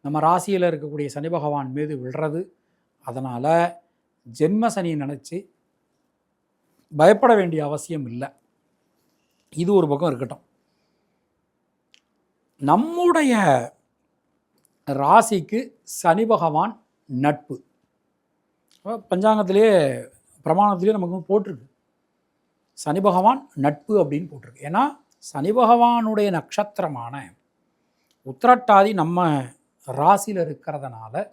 S1: நம்ம ராசியில் இருக்கக்கூடிய சனி பகவான் மீது விழுறது. அதனால் ஜென்ம சனி நினச்சி பயப்பட வேண்டிய அவசியம் இல்லை. இது ஒரு பக்கம் இருக்கட்டும். நம்முடைய ராசிக்கு சனி பகவான் நட்பு பஞ்சாங்கத்திலே பிரமாணத்திலே நமக்கு போட்டிருக்கு, சனி பகவான் நட்பு அப்படின்னு போட்டிருக்கு. ஏன்னா சனி பகவானுடைய நட்சத்திரமான உத்திரட்டாதி நம்ம ராசியில் இருக்கிறதுனால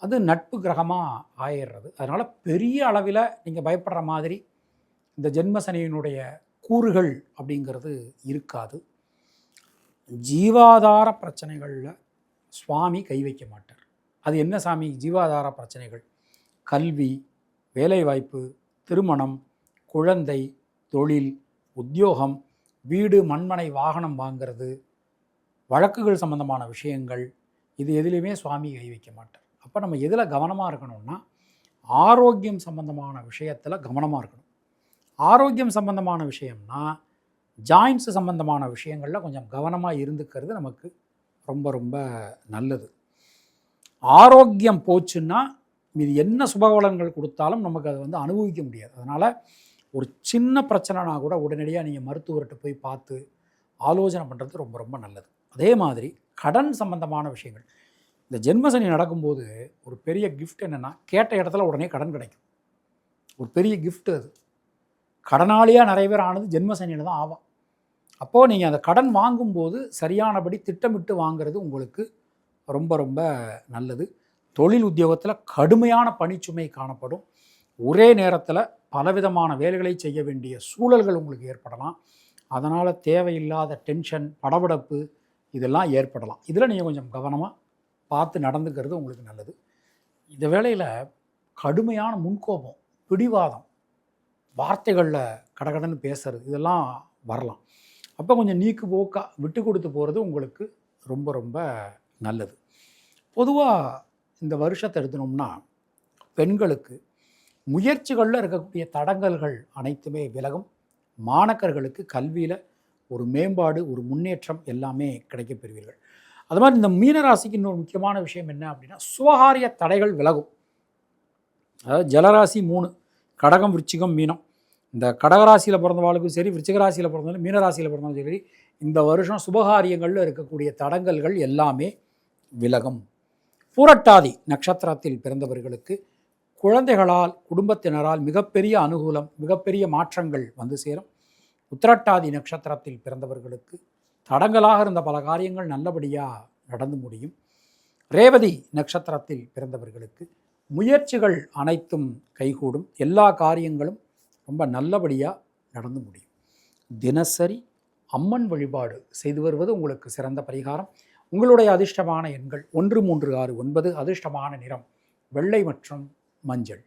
S1: அது நட்பு கிரகமாக ஆயிடுறது. அதனால் பெரிய அளவில் நீங்கள் பயப்படுற மாதிரி இந்த ஜென்ம சனியினுடைய கூறுகள் அப்படிங்கிறது இருக்காது. ஜீவாதார பிரச்சனைகளில் சுவாமி கை வைக்க மாட்டார். அது என்ன சாமி ஜீவாதார பிரச்சனைகள்? கல்வி, வேலைவாய்ப்பு, திருமணம், குழந்தை, தொழில், உத்தியோகம், வீடு, மண்மனை, வாகனம் வாங்கிறது, வழக்குகள் சம்பந்தமான விஷயங்கள், இது எதுலேயுமே சுவாமி கை வைக்க மாட்டார். அப்போ நம்ம எதில் கவனமாக இருக்கணும்னா ஆரோக்கியம் சம்பந்தமான விஷயத்தில் கவனமாக இருக்கணும். ஆரோக்கியம் சம்பந்தமான விஷயம்னா ஜாயின்ஸ் சம்பந்தமான விஷயங்களில் கொஞ்சம் கவனமாக இருந்துக்கிறது நமக்கு ரொம்ப ரொம்ப நல்லது. ஆரோக்கியம் போச்சுன்னா இது என்ன சுபபலன்கள் கொடுத்தாலும் நமக்கு அதை வந்து அனுபவிக்க முடியாது. அதனால் ஒரு சின்ன பிரச்சனைனா கூட உடனடியாக நீங்கள் மருத்துவர்கிட்ட போய் பார்த்து ஆலோசனை பண்ணுறது ரொம்ப ரொம்ப நல்லது. அதே மாதிரி கடன் சம்பந்தமான விஷயங்கள், இந்த ஜென்மசனி நடக்கும்போது ஒரு பெரிய கிஃப்ட் என்னென்னா, கேட்ட இடத்துல உடனே கடன் கிடைக்கும். ஒரு பெரிய கிஃப்ட் அது. கடனாளியாக நிறைய பேர் ஆனது ஜென்மசனியில் தான் ஆகும். அப்போது நீங்கள் அந்த கடன் வாங்கும்போது சரியானபடி திட்டமிட்டு வாங்கிறது உங்களுக்கு ரொம்ப ரொம்ப நல்லது. தொழில் உத்தியோகத்தில் கடுமையான பணிச்சுமை காணப்படும். ஒரே நேரத்தில் பலவிதமான வேலைகளை செய்ய வேண்டிய சூழல்கள் உங்களுக்கு ஏற்படலாம். அதனால் தேவையில்லாத டென்ஷன், படபடப்பு இதெல்லாம் ஏற்படலாம். இதில் நீங்கள் கொஞ்சம் கவனமாக பார்த்து நடந்துக்கிறது உங்களுக்கு நல்லது. இந்த வேளையில் கடுமையான முன்கோபம், பிடிவாதம், வார்த்தைகளில் கடகடன்னு பேசுறது இதெல்லாம் வரலாம். அப்போ கொஞ்சம் நீக்கு போக்கா விட்டு கொடுத்து போகிறது உங்களுக்கு ரொம்ப ரொம்ப நல்லது. பொதுவாக இந்த வருஷத்தை எடுத்துனோம்னா பெண்களுக்கு முயற்சிகளில் இருக்கக்கூடிய தடங்கல்கள் அனைத்துமே விலகும். மாணக்கர்களுக்கு கல்வியில் ஒரு மேம்பாடு, ஒரு முன்னேற்றம் எல்லாமே கிடைக்கப் பெறுவீர்கள். அது மாதிரி இந்த மீனராசிக்கு இன்னொரு முக்கியமான விஷயம் என்ன அப்படின்னா, சுபகாரிய தடைகள் விலகும். அதாவது ஜலராசி 3, கடகம், விருச்சிகம், மீனம். இந்த கடகராசியில் பிறந்தவாளுக்கும் சரி, விருச்சிக ராசியில் பிறந்தவங்களும், மீனராசியில் பிறந்தவங்களும் சரி, இந்த வருஷம் சுபகாரியங்களில் இருக்கக்கூடிய தடங்கல்கள் எல்லாமே விலகும். பூரட்டாதி நட்சத்திரத்தில் பிறந்தவர்களுக்கு குழந்தைகளால், குடும்பத்தினரால் மிகப்பெரிய அனுகூலம், மிகப்பெரிய மாற்றங்கள் வந்து சேரும். உத்திரட்டாதி நட்சத்திரத்தில் பிறந்தவர்களுக்கு தடங்கலாக இருந்த பல காரியங்கள் நல்லபடியாக நடந்து முடியும். ரேவதி நட்சத்திரத்தில் பிறந்தவர்களுக்கு முயற்சிகள் அனைத்தும் கைகூடும். எல்லா காரியங்களும் ரொம்ப நல்லபடியாக நடந்து முடியும். தினசரி அம்மன் வழிபாடு செய்து வருவது உங்களுக்கு சிறந்த பரிகாரம். உங்களுடைய அதிர்ஷ்டமான எண்கள் 1, 3, 6, 9. அதிர்ஷ்டமான நிறம் வெள்ளை மற்றும் மஞ்சள்.